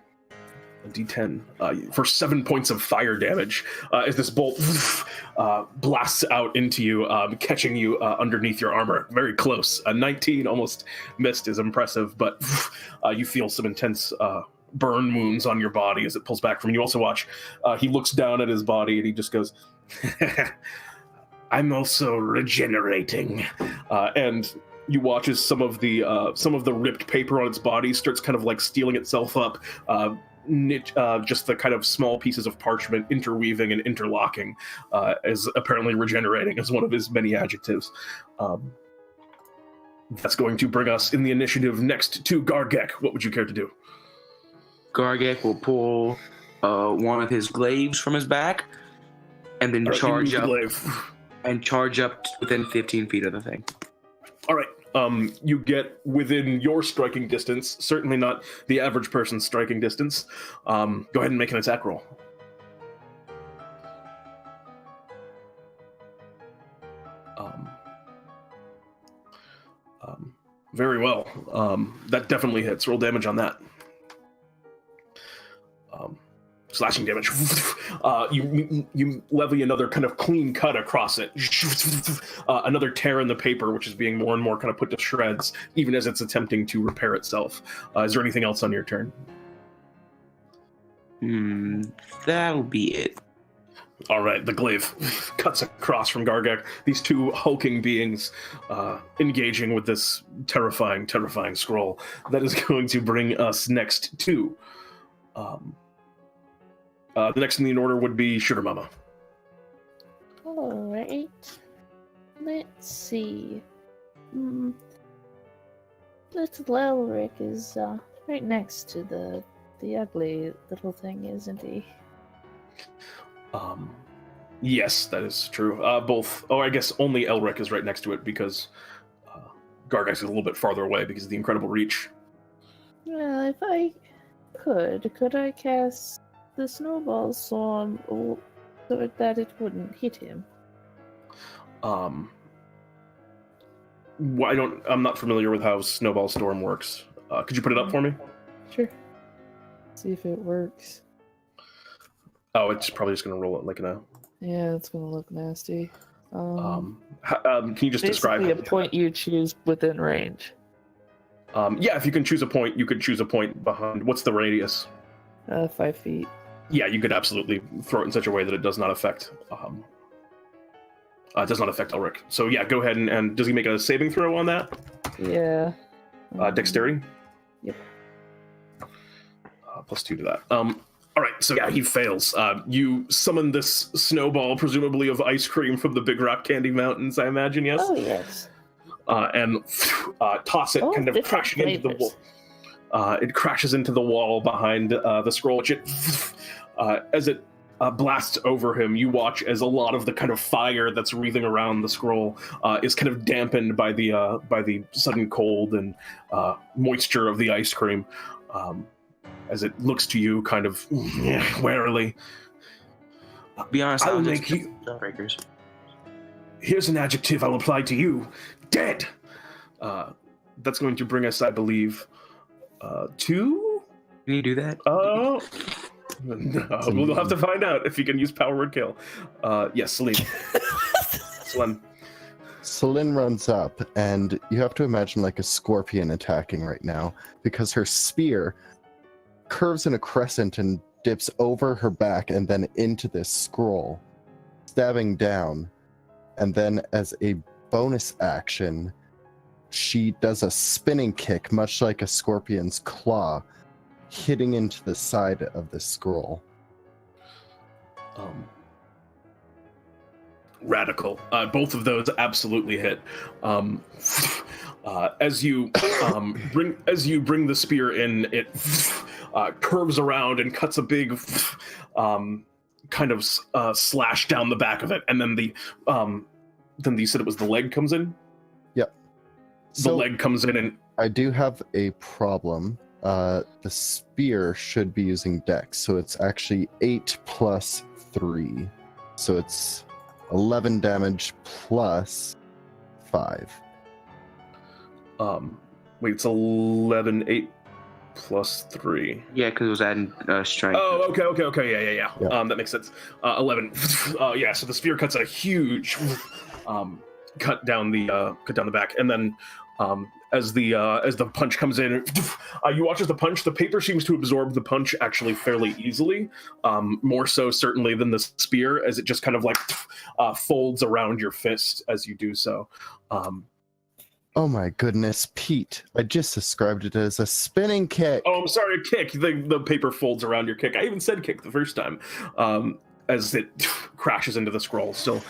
a D10 for 7 points of fire damage as this bolt blasts out into you, catching you underneath your armor. Very close. A 19 almost missed is impressive, but you feel some intense burn wounds on your body as it pulls back from you. You also watch, he looks down at his body and he just goes, I'm also regenerating. And you watch as some of the ripped paper on its body starts kind of like stealing itself up, just the kind of small pieces of parchment interweaving and interlocking, as apparently regenerating as one of his many adjectives. That's going to bring us in the initiative next to Ghargek. What would you care to do? Ghargek will pull one of his glaives from his back, and then charge up within 15 feet of the thing. All right. You get within your striking distance, certainly not the average person's striking distance. Go ahead and make an attack roll. Very well. That definitely hits. Roll damage on that. Slashing damage. You levy another kind of clean cut across it. Another tear in the paper, which is being more and more kind of put to shreds, even as it's attempting to repair itself. Is there anything else on your turn? That'll be it. All right, the glaive cuts across from Ghargek. These two hulking beings engaging with this terrifying, terrifying scroll. That is going to bring us next to... the next in the order would be Sugarmama. Alright. Let's see. Little Elric is right next to the ugly little thing, isn't he? Yes, that is true. Both. Oh, I guess only Elric is right next to it because Ghargek is a little bit farther away because of the incredible reach. Well, if I could I cast the snowball storm so that it wouldn't hit him? I'm not familiar with how snowball storm works. Could you put it up for me? Sure. See if it works. Oh, it's probably just going to roll it like in a... Yeah, it's gonna look nasty. Can you just describe basically a point you choose within range. Yeah, if you can choose a point, you could choose a point behind... What's the radius? 5 feet. Yeah, you could absolutely throw it in such a way that it does not affect... does not affect Elric. So yeah, go ahead and does he make a saving throw on that? Yeah. Dexterity? Yep. +2 to that. All right, so yeah, he fails. You summon this snowball, presumably of ice cream from the Big Rock Candy Mountains, I imagine, yes? Oh, yes. And toss it, kind of crashing into the wall. It crashes into the wall behind the scroll, which as it blasts over him, you watch as a lot of the kind of fire that's wreathing around the scroll is kind of dampened by the sudden cold and moisture of the ice cream. As it looks to you kind of warily. Be honest, I'll make you... Breakers. Here's an adjective I'll apply to you. Dead! That's going to bring us, I believe, to... Can you do that? Oh... we'll have to find out if you can use Power Word Kill. Yes, Celine. Celine runs up, and you have to imagine like a scorpion attacking right now, because her spear curves in a crescent and dips over her back and then into this scroll, stabbing down. And then as a bonus action, she does a spinning kick, much like a scorpion's claw, hitting into the side of the scroll. Radical. Both of those absolutely hit. As you bring the spear in, it curves around and cuts a big kind of slash down the back of it, and then you said it was the leg comes in. Yep. The leg comes in, and I do have a problem. The spear should be using Dex, so it's actually 8 plus 3, so it's 11 damage plus 5. Wait, it's 11, 8 plus 3. Yeah, because it was adding strength. Oh, okay, yeah. That makes sense. 11. Yeah, so the spear cuts a huge cut down the back, and then as the punch comes in, you watch as the paper seems to absorb the punch actually fairly easily, more so certainly than the spear, as it just kind of like folds around your fist as you do so. Oh my goodness, Pete! I just described it as a spinning kick. Oh, I'm sorry, a kick. The paper folds around your kick. I even said kick the first time. As it crashes into the scroll, still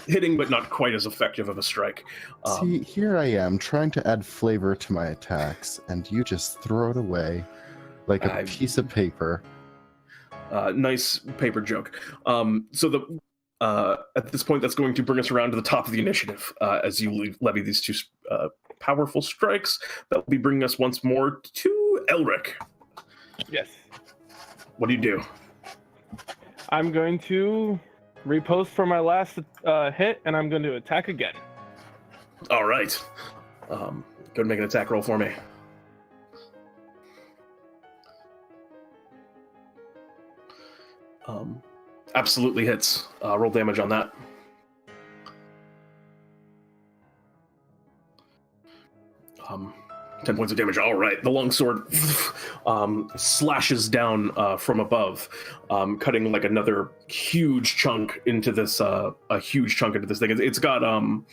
hitting, but not quite as effective of a strike. See, here I am trying to add flavor to my attacks, and you just throw it away like a piece of paper. Nice paper joke. So at this point, that's going to bring us around to the top of the initiative as you levy these two powerful strikes. That will be bringing us once more to Elric. Yes. What do you do? I'm going to repost for my last hit, and I'm going to attack again. All right. Go ahead and make an attack roll for me. Absolutely hits. Roll damage on that. 10 points of damage. All right. The longsword slashes down from above, cutting like another huge chunk into this thing. It's got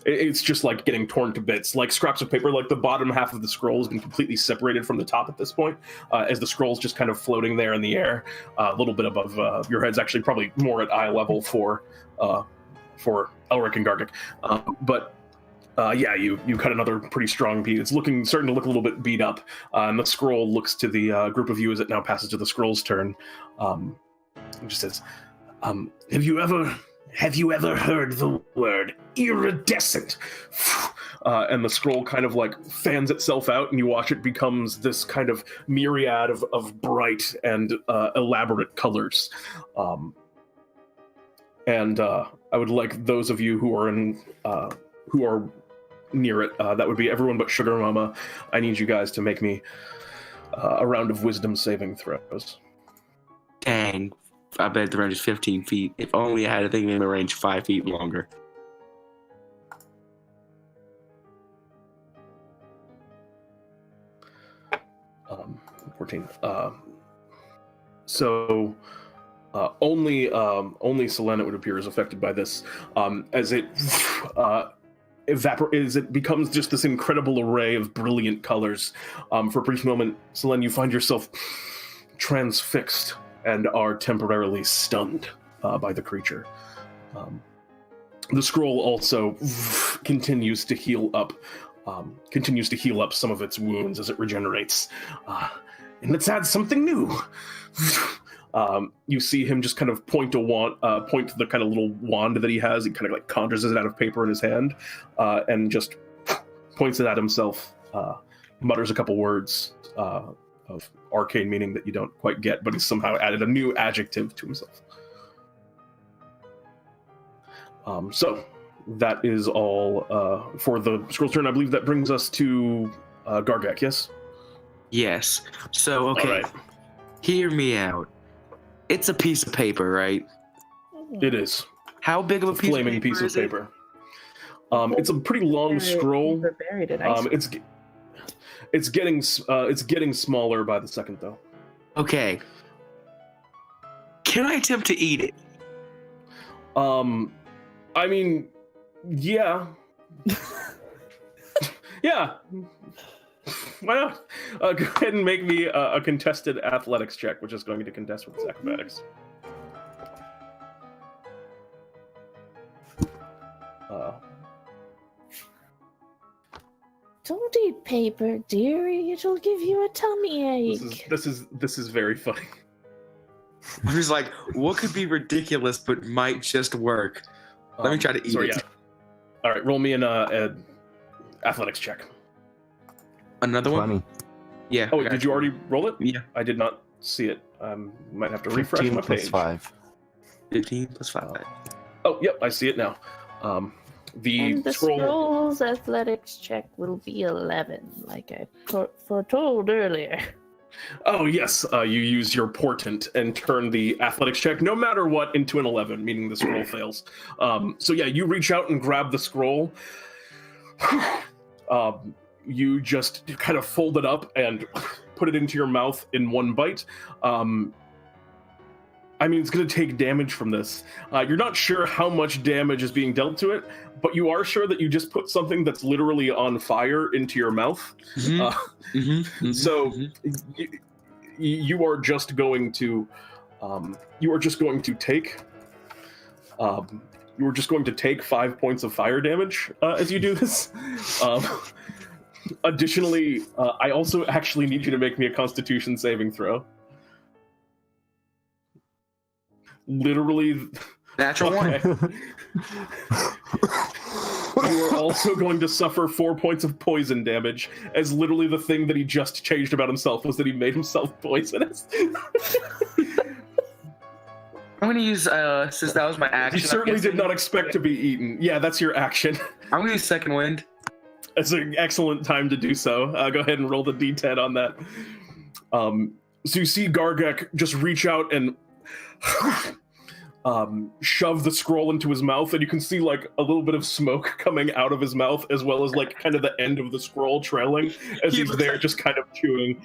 it's just like getting torn to bits, like scraps of paper. Like the bottom half of the scroll has been completely separated from the top at this point, as the scroll's just kind of floating there in the air, a little bit above your heads. Actually, probably more at eye level for Elric and Ghargek, but. You cut another pretty strong beat. It's starting to look a little bit beat up, and the scroll looks to the group of you as it now passes to the scroll's turn. It just says, "Have you ever heard the word iridescent?" And the scroll kind of like fans itself out, and you watch it becomes this kind of myriad of bright and elaborate colors. And I would like those of you who are near it, that would be everyone but Sugarmama. I need you guys to make me a round of wisdom saving throws. Dang. I bet the range is 15 feet. If only I had a thing in the range 5 feet longer. Um, 14. Only Celine, it would appear, is affected by this, as it it becomes just this incredible array of brilliant colors. For a brief moment, Celine, you find yourself transfixed and are temporarily stunned by the creature. The scroll also continues to heal up some of its wounds as it regenerates. And let's add something new. You see him just kind of point to the kind of little wand that he has. He kind of like conjures it out of paper in his hand, and just points it at himself, mutters a couple words of arcane meaning that you don't quite get, but he's somehow added a new adjective to himself. So that is all for the scroll's turn. I believe that brings us to Ghargek, yes? Yes. So, okay, All right. Hear me out. It's a piece of paper, right? It is. How big of a piece Flaming of paper piece of is it? paper. It's a pretty long scroll. Buried in ice. It's getting smaller by the second, though. Okay. Can I attempt to eat it? I mean, yeah. Yeah. Why not? Go ahead and make me a contested athletics check, which is going to contest with its acrobatics. Don't eat paper, dearie. It'll give you a tummy ache. This is very funny. I'm just like, what could be ridiculous but might just work? Let me try to eat it. Yeah. All right, roll me an athletics check. Another one? 20. Yeah. Oh, did you already roll it? Yeah. I did not see it. Might have to refresh 15 my plus page. 5. 15 plus 5. Oh, yep, I see it now. And the scroll's athletics check will be 11, like I foretold earlier. Oh, yes. You use your portent and turn the athletics check, no matter what, into an 11, meaning the scroll fails. So yeah, you reach out and grab the scroll. You just kind of fold it up and put it into your mouth in one bite. I mean, it's going to take damage from this. You're not sure how much damage is being dealt to it, but you are sure that you just put something that's literally on fire into your mouth. So you are just going to take 5 points of fire damage as you do this. Additionally, I also actually need you to make me a Constitution saving throw. Literally, Natural okay. one. You are also going to suffer 4 points of poison damage, as literally the thing that he just changed about himself was that he made himself poisonous. I'm gonna use since that was my action. You certainly did not expect to be eaten. Yeah, that's your action. I'm gonna use second wind. It's an excellent time to do so. Go ahead and roll the d10 on that. So you see Ghargek just reach out and shove the scroll into his mouth, and you can see like a little bit of smoke coming out of his mouth, as well as like kind of the end of the scroll trailing as he's there just kind of chewing.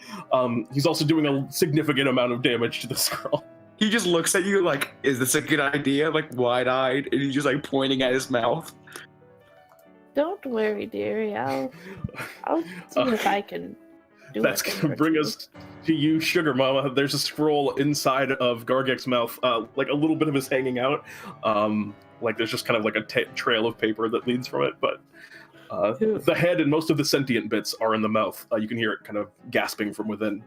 He's also doing a significant amount of damage to the scroll. He just looks at you like, is this a good idea? Like wide-eyed, and he's just like pointing at his mouth. Don't worry, dearie. I'll see if I can do That's it. gonna bring us to you, Sugarmama. There's a scroll inside of Ghargek's mouth, like a little bit of his hanging out. Like there's just kind of like a trail of paper that leads from it, but the head and most of the sentient bits are in the mouth. You can hear it kind of gasping from within.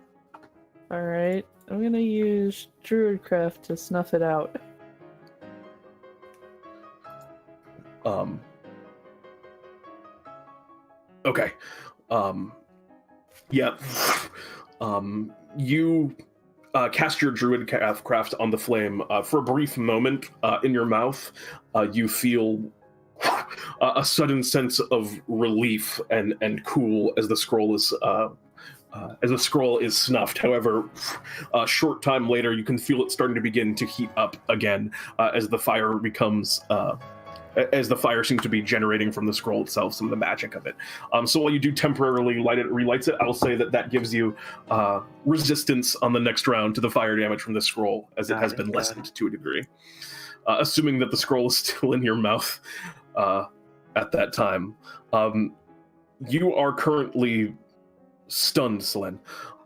All right, I'm gonna use Druidcraft to snuff it out. Okay. Yeah. You cast your Druidcraft on the flame. For a brief moment, in your mouth, you feel a sudden sense of relief and cool as the scroll is snuffed. However, a short time later, you can feel it starting to begin to heat up again as the fire seems to be generating from the scroll itself, some of the magic of it. So while you do temporarily relights it, I'll say that gives you resistance on the next round to the fire damage from the scroll, as it has been lessened to a degree. Assuming that the scroll is still in your mouth at that time. You are currently stunned, Celine.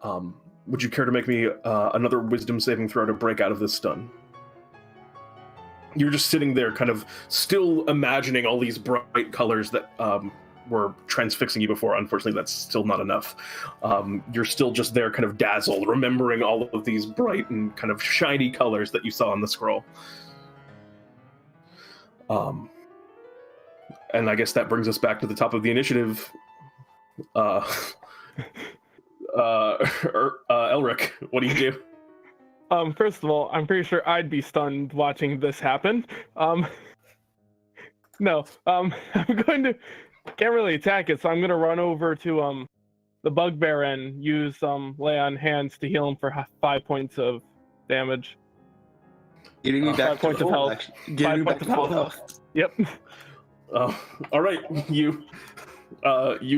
Would you care to make me another wisdom saving throw to break out of this stun? You're just sitting there kind of still imagining all these bright colors that were transfixing you before. Unfortunately, that's still not enough. You're still just there kind of dazzled, remembering all of these bright and kind of shiny colors that you saw on the scroll. And I guess that brings us back to the top of the initiative. Elric, what do you do? First of all, I'm pretty sure I'd be stunned watching this happen. I'm going to can't really attack it, so I'm gonna run over to the Bugbear and use lay on hands to heal him for 5 points of damage. Getting me back 5 points of health. 5 points of health. Yep. All right, you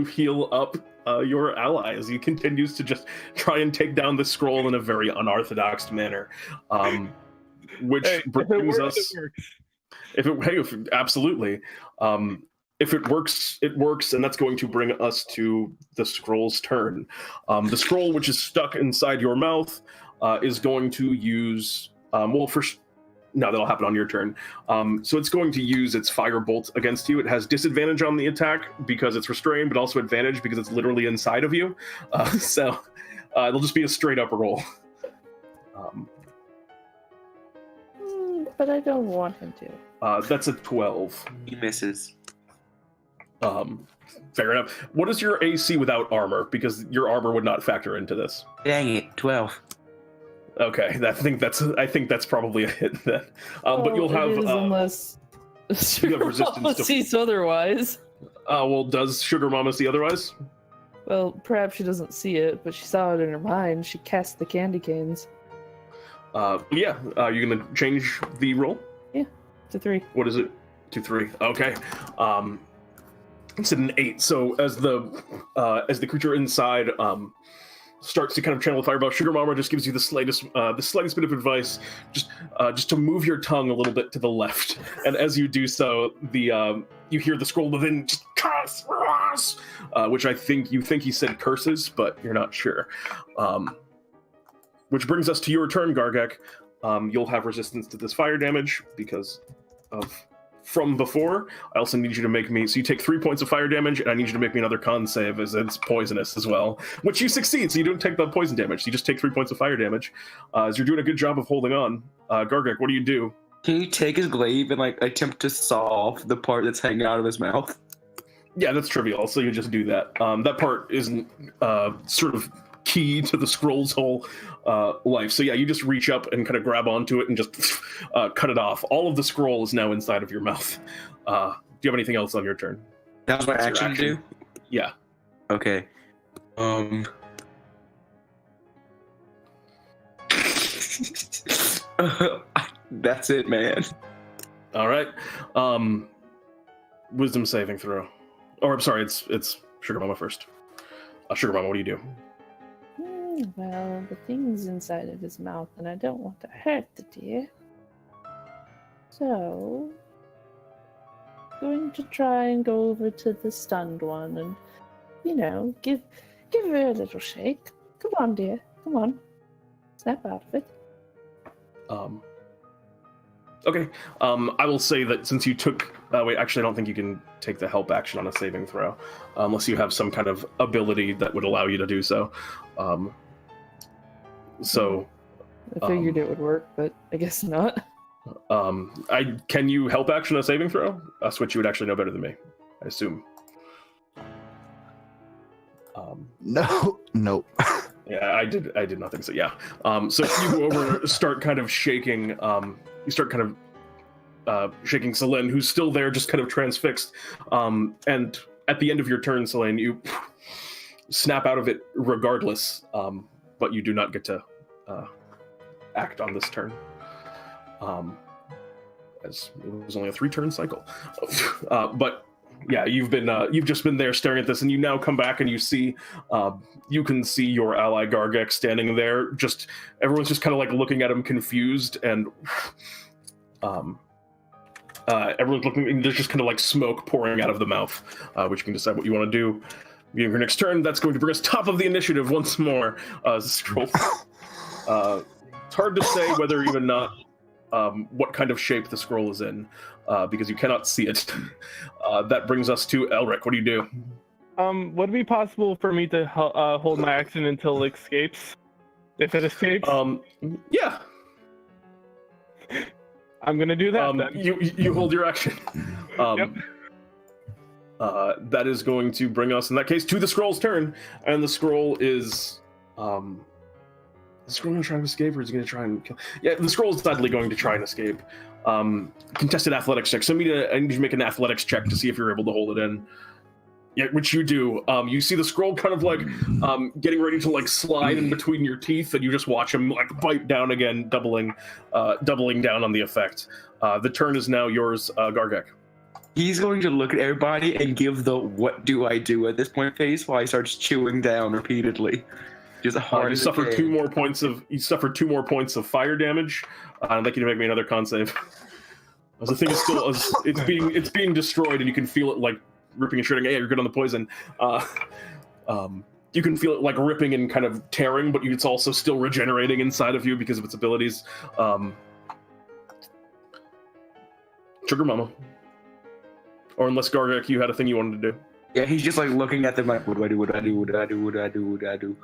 heal up your ally as he continues to just try and take down the scroll in a very unorthodox manner, which brings us. Absolutely. If it works, it works, and that's going to bring us to the scroll's turn. The scroll, which is stuck inside your mouth, is going to use. No, that'll happen on your turn. So it's going to use its firebolt against you. It has disadvantage on the attack because it's restrained, but also advantage because it's literally inside of you. So it'll just be a straight up roll. But I don't want him to. That's a 12. He misses. Fair enough. What is your AC without armor? Because your armor would not factor into this. Dang it, 12. Okay, I think that's probably a hit then. But you'll have unless you have resistance to... sees otherwise. Well, does Sugarmama see otherwise? Well, perhaps she doesn't see it, but she saw it in her mind. She cast the candy canes You're gonna change the roll? to 3. What is it? 2, 3. Okay. It's an 8. So as the creature inside starts to kind of channel the fireball, Sugarmama just gives you the slightest bit of advice, just to move your tongue a little bit to the left. And as you do so, you hear the scroll within just curse, which you think he said curses, but you're not sure. Which brings us to your turn, Ghargek. You'll have resistance to this fire damage because of from before. I also need you to make me, so you take 3 points of fire damage, and I need you to make me another con save as it's poisonous as well, which you succeed, so you don't take the poison damage, so you just take 3 points of fire damage. As you're doing a good job of holding on. Ghargek, what do you do? Can you take his glaive and attempt to saw off the part that's hanging out of his mouth? Yeah, that's trivial, so you just do that. That part isn't sort of key to the scroll's whole life. So yeah, you just reach up and kind of grab onto it and just cut it off. All of the scroll is now inside of your mouth. Do you have anything else on your turn? That was my That's your action to do? Yeah. Okay. That's it, man. All right. Wisdom saving throw. Or I'm sorry, it's Sugarmama first. Sugarmama, what do you do? Well, the thing's inside of his mouth, and I don't want to hurt the deer. So, going to try and go over to the stunned one and, give her a little shake. Come on, dear. Come on. Snap out of it. Okay. I will say that since you took... wait, actually, I don't think you can take the help action on a saving throw, unless you have some kind of ability that would allow you to do so. I figured it would work, but I guess not. Can you help action a saving throw? A switch you would actually know better than me, I assume. No, nope. Yeah, I did not think so. Yeah. So you go over, start kind of shaking. You start kind of shaking Celine, who's still there, just kind of transfixed. And at the end of your turn, Celine, you snap out of it regardless, but you do not get to act on this turn. As it was only a 3-turn cycle. But yeah, you've just been there staring at this, and you now come back and you see, you can see your ally Ghargek standing there. Just everyone's just kind of looking at him confused, and everyone's looking. And there's just kind of smoke pouring out of the mouth, which you can decide what you want to do. Beginning your next turn, that's going to bring us top of the initiative once more. Scroll. It's hard to say whether even not what kind of shape the scroll is in, because you cannot see it. That brings us to Elric. What do you do? Would it be possible for me to hold my action until it escapes? If it escapes? Yeah. I'm gonna do that then. You hold your action. Yep. That is going to bring us, in that case, to the scroll's turn, and the scroll is... Is the scroll going to try and escape, or is he going to try and kill? Yeah, the scroll is decidedly going to try and escape. Contested athletics check. So I need you to make an athletics check to see if you're able to hold it in. Yeah, which you do. You see the scroll kind of getting ready to slide in between your teeth, and you just watch him bite down again, doubling down on the effect. The turn is now yours, Ghargek. He's going to look at everybody and give the "what do I do" at this point face while he starts chewing down repeatedly. Just hard. You suffer 2 more points of fire damage. I'd like you to make me another con save. The thing is still it's being destroyed, and you can feel it ripping and shredding. Hey, you're good on the poison. You can feel it ripping and kind of tearing, but it's also still regenerating inside of you because of its abilities. Sugarmama. Or unless Ghargek, you had a thing you wanted to do. Yeah, he's just looking at them what do I do, what do I do, what do I do, what do I do, what do I do?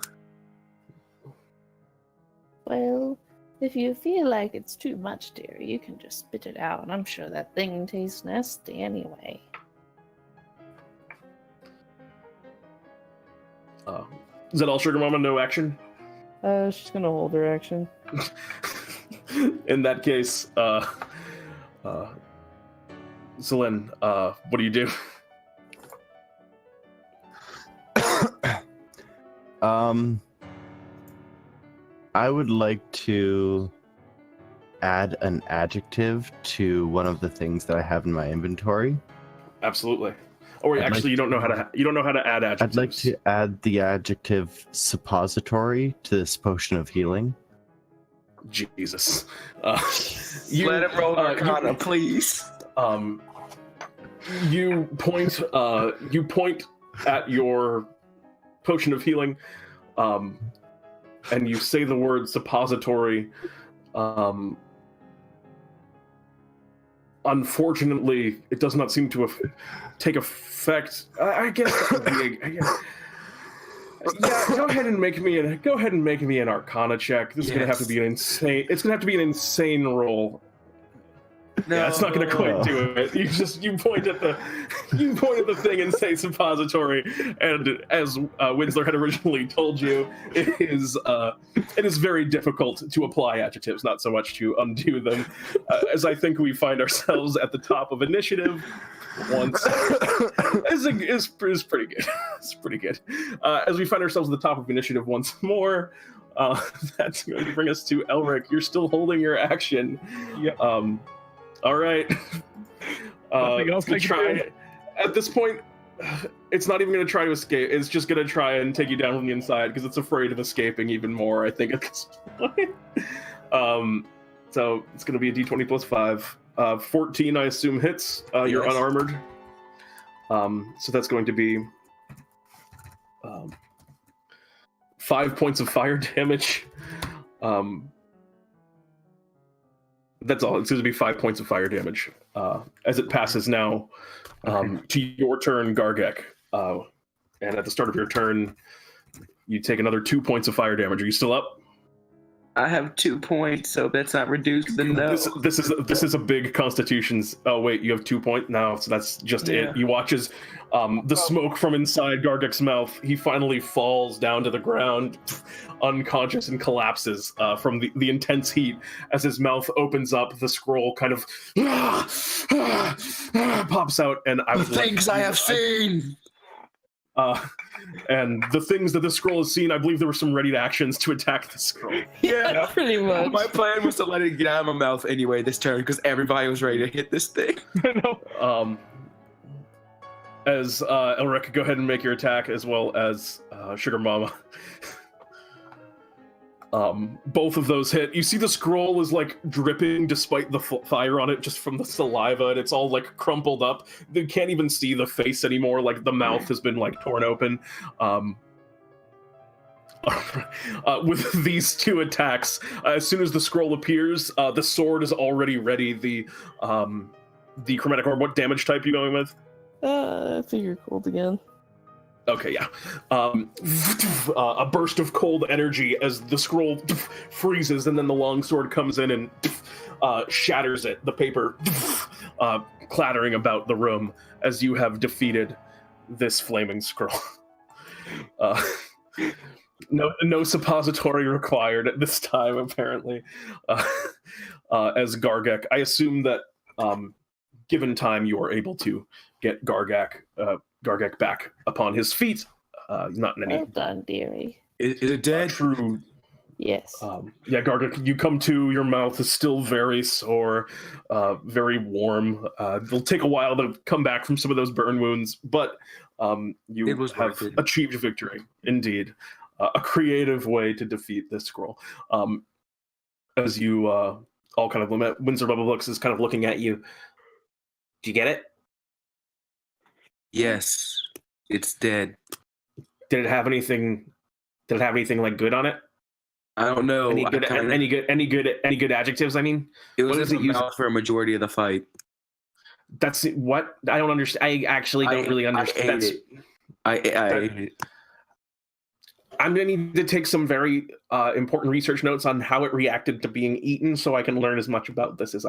Well, if you feel like it's too much, dear, you can just spit it out. I'm sure that thing tastes nasty anyway. Is that all, Sugarmama? No action? She's gonna hold her action. In that case, Celine, what do you do? I would like to add an adjective to one of the things that I have in my inventory. Absolutely. Or I'd actually, like you don't know how to. You don't know how to add adjectives. I'd like to add the adjective suppository to this potion of healing. Jesus. Let him roll Arcana, please. You point at your potion of healing, and you say the word suppository. Unfortunately, it does not seem to take effect. I guess that would be yeah, go ahead and make me an Arcana check. This is gonna have to be an insane. It's gonna have to be an insane roll. No. Yeah, it's not gonna quite do it. You point at the thing and say suppository, and as Winzler had originally told you, it is very difficult to apply adjectives, not so much to undo them. As I think we find ourselves at the top of initiative. Once is pretty good. It's pretty good. As we find ourselves at the top of initiative once more, that's going to bring us to Elric. You're still holding your action. Yep. All right. Nothing else I can do. At this point, it's not even going to try to escape. It's just going to try and take you down from the inside because it's afraid of escaping even more, I think, at this point. So it's going to be a d20 plus 5. 14, I assume, hits. You're Yes. unarmored. So that's going to be 5 points of fire damage. That's all. It's going to be 5 points of fire damage. As it passes now to your turn, Ghargek. And at the start of your turn, you take another 2 points of fire damage. Are you still up? I have 2 points, so that's not reduced. Then no. This is a big Constitution's. Oh wait, you have 2 points now, so that's just it. You watch as the smoke from inside Ghargek's mouth. He finally falls down to the ground, unconscious, and collapses from the intense heat. As his mouth opens up, the scroll kind of pops out, and I was Things I have seen. And the things that the scroll has seen, I believe there were some ready actions to attack the scroll. Yeah. Pretty much. My plan was to let it get out of my mouth anyway this turn because everybody was ready to hit this thing. No. As Elric, go ahead and make your attack, as well as Sugarmama. Both of those hit. You see the scroll is like dripping despite the fire on it just from the saliva, and it's all like crumpled up. You can't even see the face anymore, like the mouth has been like torn open. With these two attacks, as soon as the scroll appears, the sword is already ready. The chromatic orb, what damage type are you going with? Figure cold again. Okay, yeah. A burst of cold energy as the scroll freezes, and then the longsword comes in and shatters it, the paper clattering about the room as you have defeated this flaming scroll. No suppository required at this time, apparently. As Ghargek, I assume that given time, you are able to get Ghargek back upon his feet. Not in any. Well done, dearie. Is it dead? True. Yes. Yeah, Ghargek, you come to, your mouth is still very sore, very warm. It'll take a while to come back from some of those burn wounds, but you have achieved victory, indeed. A creative way to defeat this scroll. As you all kind of lament, Winzler Bubblebooks is kind of looking at you. Do you get it? Yes, it's dead. Did it have anything like good on it? I don't know. Any good adjectives? I mean, It was what in does the it use? mouth for a majority of the fight. That's what I don't understand. I actually don't really understand. I ate it. I'm going to need to take some very important research notes on how it reacted to being eaten so I can learn as much about this as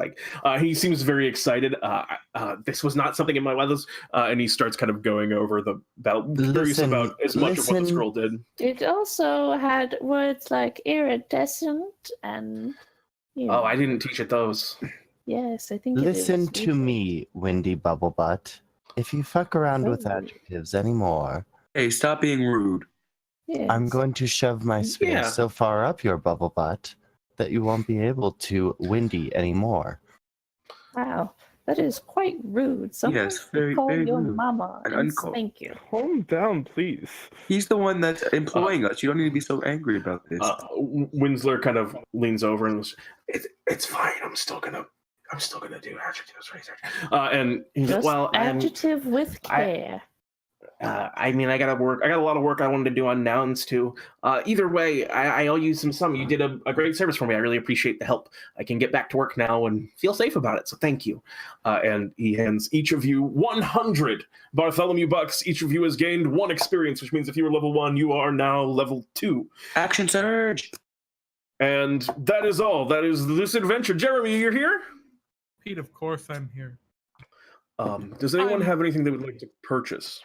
he seems very excited. This was not something in my weathers, and he starts kind of going over the battle, curious about as much of what the scroll did. It also had words like iridescent and... Oh, I didn't teach it those. Yes, I think Listen to me, Windy Bubblebutt. If you fuck around with adjectives anymore... Hey, stop being rude. Yes. I'm going to shove my spear Yeah. so far up your bubble butt that you won't be able to windy anymore. Wow, that is quite rude. Someone Yes, should very, call very your rude. mama And and uncalled. spank you. Calm down, please. He's the one that's employing us. You don't need to be so angry about this. Winzler kind of leans over and goes, "It's fine. I'm still gonna do adjectives research." And he's Just well, adjective with care. I mean, I got a lot of work I wanted to do on nouns too. Either way, I owe you some sum. You did a great service for me. I really appreciate the help. I can get back to work now and feel safe about it. So thank you. And he hands each of you 100 Bartholomew bucks. Each of you has gained 1 experience, which means if you were level 1, you are now level 2. Action surge. And that is all. That is this adventure. Jeremy, you're here? Pete, of course I'm here. Does anyone have anything they would like to purchase?